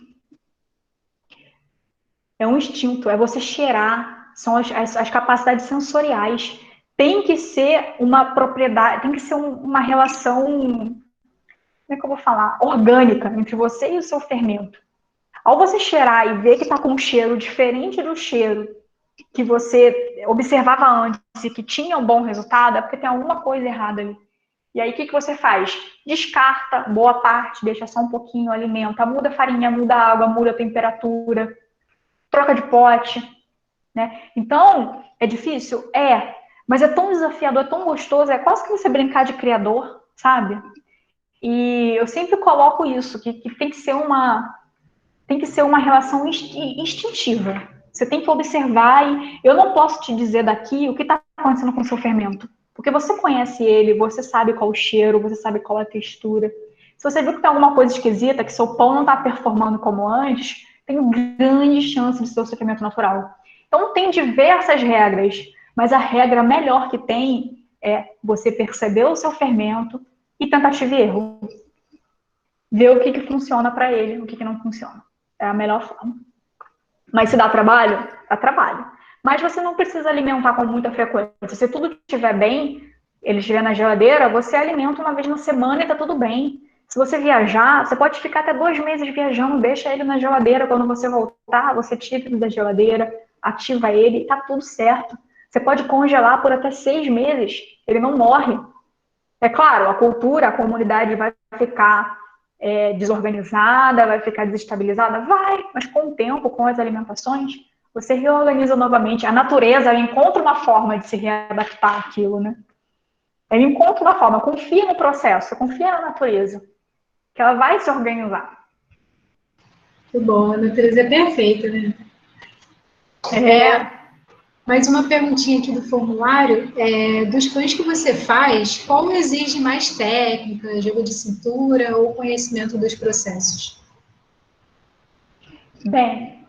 É um instinto, é você cheirar, são as capacidades sensoriais. Tem que ser uma propriedade, tem que ser uma relação, como é que eu vou falar? Orgânica entre você e o seu fermento. Ao você cheirar e ver que está com um cheiro diferente do cheiro que você observava antes e que tinha um bom resultado, é porque tem alguma coisa errada ali. E aí, o que você faz? Descarta boa parte, deixa só um pouquinho, alimenta, muda a farinha, muda a água, muda a temperatura, troca de pote, né? Então, é difícil? É. Mas é tão desafiador, é tão gostoso, é quase que você brincar de criador, sabe? E eu sempre coloco isso, que tem que ser uma relação instintiva. Você tem que observar e eu não posso te dizer daqui o que está acontecendo com o seu fermento. Porque você conhece ele, você sabe qual o cheiro, você sabe qual a textura. Se você viu que tem alguma coisa esquisita, que seu pão não está performando como antes, tem grande chance de ser o seu fermento natural. Então tem diversas regras, mas a regra melhor que tem é você perceber o seu fermento e tentativa e erro. Ver o que funciona para ele, o que não funciona. É a melhor forma. Mas se dá trabalho? Dá trabalho. Mas você não precisa alimentar com muita frequência. Se tudo estiver bem, ele estiver na geladeira, você alimenta uma vez na semana e tá tudo bem. Se você viajar, você pode ficar até 2 meses viajando, deixa ele na geladeira. Quando você voltar, você tira ele da geladeira, ativa ele e tá tudo certo. Você pode congelar por até 6 meses, ele não morre. É claro, a cultura, a comunidade vai ficar desorganizada, vai ficar desestabilizada? Vai, mas com o tempo, com as alimentações, você reorganiza novamente. A natureza, ela encontra uma forma de se readaptar àquilo, né? Ela encontra uma forma, confia no processo, confia na natureza, que ela vai se organizar.
Muito bom, a natureza é perfeita, né? Mais uma perguntinha aqui do formulário. Dos pães que você faz, qual exige mais técnica, jogo de cintura ou conhecimento dos processos?
Bem,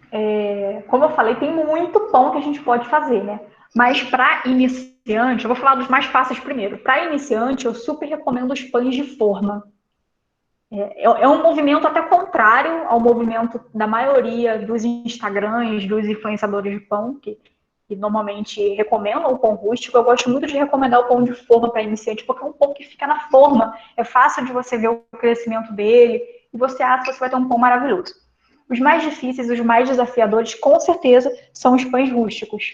como eu falei, tem muito pão que a gente pode fazer, né? Mas para iniciante, eu vou falar dos mais fáceis primeiro. Para iniciante, eu super recomendo os pães de forma. É um movimento até contrário ao movimento da maioria dos Instagrams, dos influenciadores de pão, que normalmente recomendam o pão rústico. Eu gosto muito de recomendar o pão de forma para iniciante, porque é um pão que fica na forma, é fácil de você ver o crescimento dele, e você acha que você vai ter um pão maravilhoso. Os mais difíceis, os mais desafiadores, com certeza, são os pães rústicos,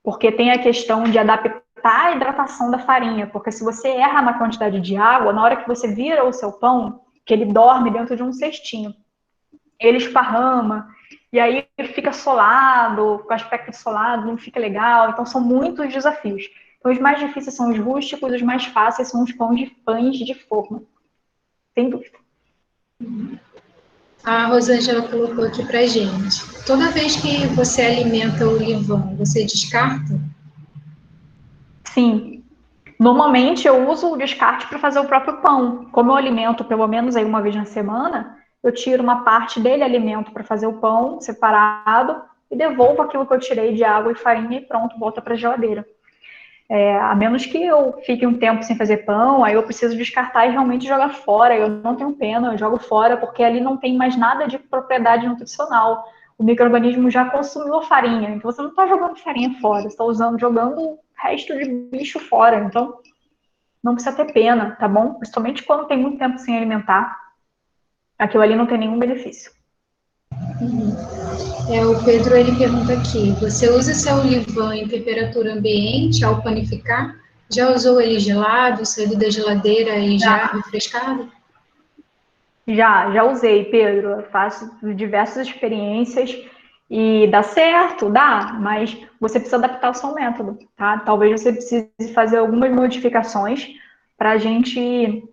porque tem a questão de adaptar a hidratação da farinha, porque se você erra na quantidade de água, na hora que você vira o seu pão, que ele dorme dentro de um cestinho, ele esparrama, e aí ele fica solado, com aspecto de solado, não fica legal. Então são muitos desafios. Então os mais difíceis são os rústicos, os mais fáceis são os pães de forma. Sem dúvida.
A Rosângela colocou aqui pra gente. Toda vez que você alimenta o levain, você descarta?
Sim. Normalmente eu uso o descarte para fazer o próprio pão. Como eu alimento pelo menos aí uma vez na semana, eu tiro uma parte dele, alimento para fazer o pão separado e devolvo aquilo que eu tirei de água e farinha e pronto, volta para a geladeira. A menos que eu fique um tempo sem fazer pão, aí eu preciso descartar e realmente jogar fora. Eu não tenho pena, eu jogo fora, porque ali não tem mais nada de propriedade nutricional. O micro-organismo já consumiu a farinha, então você não está jogando farinha fora, você está jogando o resto de bicho fora. Então, não precisa ter pena, tá bom? Principalmente quando tem muito tempo sem alimentar, aquilo ali não tem nenhum benefício.
O Pedro, ele pergunta aqui, você usa seu levain em temperatura ambiente ao panificar? Já usou ele gelado, saído da geladeira e já refrescado?
Já usei, Pedro. Eu faço diversas experiências e dá certo, dá, mas você precisa adaptar o seu método, tá? Talvez você precise fazer algumas modificações para a gente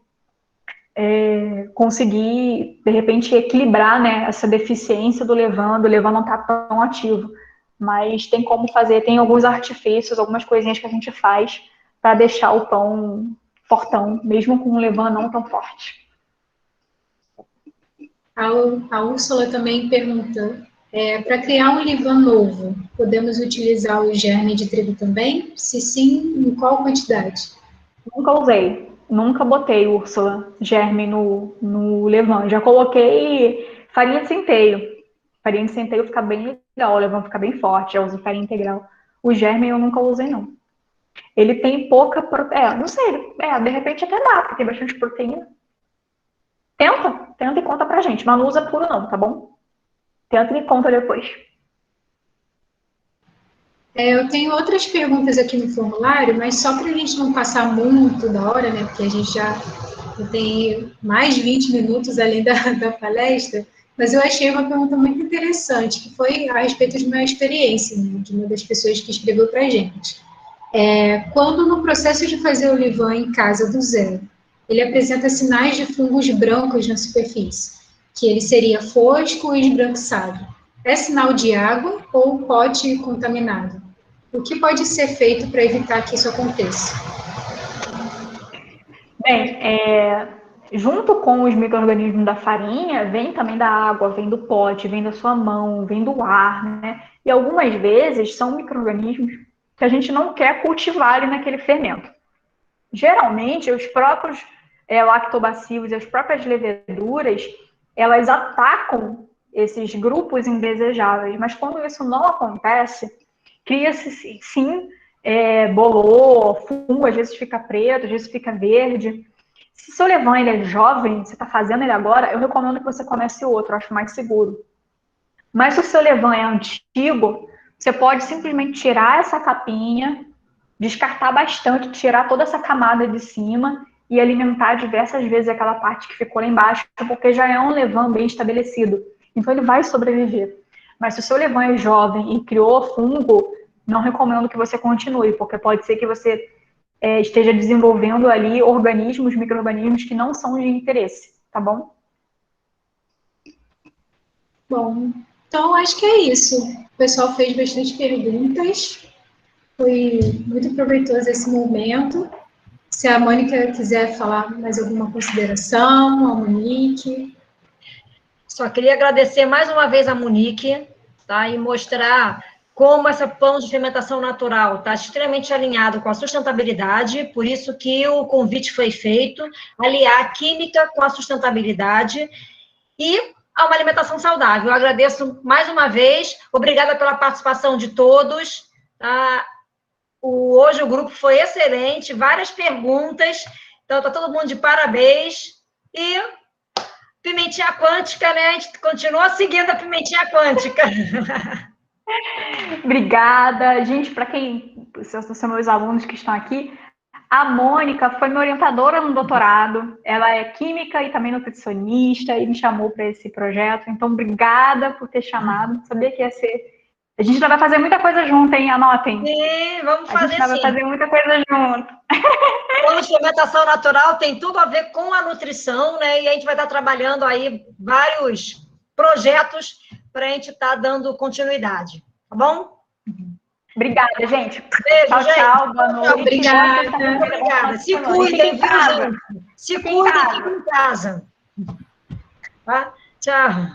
conseguir, de repente, equilibrar, né, essa deficiência do levain não estar tão ativo. Mas tem como fazer, tem alguns artifícios, algumas coisinhas que a gente faz para deixar o pão fortão, mesmo com um levain não tão forte.
A Úrsula também pergunta, para criar um levain novo, podemos utilizar o germe de trigo também? Se sim, em qual quantidade?
Nunca usei, nunca botei, Úrsula, germe no levain. Já coloquei farinha de centeio. Farinha de centeio fica bem legal, o levain fica bem forte, já uso farinha integral. O germe eu nunca usei, não. Ele tem pouca proteína. Não sei, de repente até dá, porque tem bastante proteína. Tenta e conta pra gente, mas não usa puro não, tá bom? Tenta e conta depois.
Eu tenho outras perguntas aqui no formulário, mas só para a gente não passar muito da hora, né? Porque a gente já tem mais de 20 minutos além da palestra, mas eu achei uma pergunta muito interessante, que foi a respeito de uma experiência, né, de uma das pessoas que escreveu para a gente. Quando no processo de fazer o levain em casa do zero, ele apresenta sinais de fungos brancos na superfície, que ele seria fosco e esbranquiçado. É sinal de água ou pote contaminado? O que pode ser feito para evitar que isso aconteça?
Bem, junto com os micro-organismos da farinha, vem também da água, vem do pote, vem da sua mão, vem do ar, né? E algumas vezes são micro-organismos que a gente não quer cultivar ali naquele fermento. Geralmente, os próprios lactobacilos e as próprias leveduras, elas atacam esses grupos indesejáveis, mas quando isso não acontece, cria-se sim bolor, fungo, às vezes fica preto, às vezes fica verde. Se o seu levain ele é jovem, você está fazendo ele agora, eu recomendo que você comece outro, eu acho mais seguro. Mas se o seu levain é antigo, você pode simplesmente tirar essa capinha, descartar bastante, tirar toda essa camada de cima e alimentar diversas vezes aquela parte que ficou lá embaixo, porque já é um levain bem estabelecido. Então ele vai sobreviver. Mas se o seu levain é jovem e criou fungo, não recomendo que você continue, porque pode ser que você esteja desenvolvendo ali organismos, micro-organismos que não são de interesse, tá bom?
Bom, então acho que é isso. O pessoal fez bastante perguntas. Foi muito proveitoso esse momento. Se a Mônica quiser falar mais alguma consideração, a Monique.
Só queria agradecer mais uma vez a Monique, tá? E mostrar como esse pão de fermentação natural está extremamente alinhado com a sustentabilidade, por isso que o convite foi feito, aliar a química com a sustentabilidade e a uma alimentação saudável. Eu agradeço mais uma vez, obrigada pela participação de todos, tá? Hoje o grupo foi excelente, várias perguntas, então está todo mundo de parabéns. E pimentinha quântica, né? A gente continua seguindo a pimentinha quântica.
Obrigada. Gente, para quem são meus alunos que estão aqui, a Mônica foi minha orientadora no doutorado. Ela é química e também nutricionista e me chamou para esse projeto. Então, obrigada por ter chamado. Sabia que ia ser. A gente ainda vai fazer muita coisa junto, hein? Anotem.
Sim, vamos fazer sim.
A gente vai fazer muita coisa junto.
A fermentação natural tem tudo a ver com a nutrição, né? E a gente vai estar trabalhando aí vários projetos para a gente estar dando continuidade, tá bom?
Obrigada, gente.
Beijo,
Tchau,
gente.
tchau. Boa noite.
Obrigada. Se cuidem, viu, gente? Se cuidem, fiquem em casa. Tá? Tchau.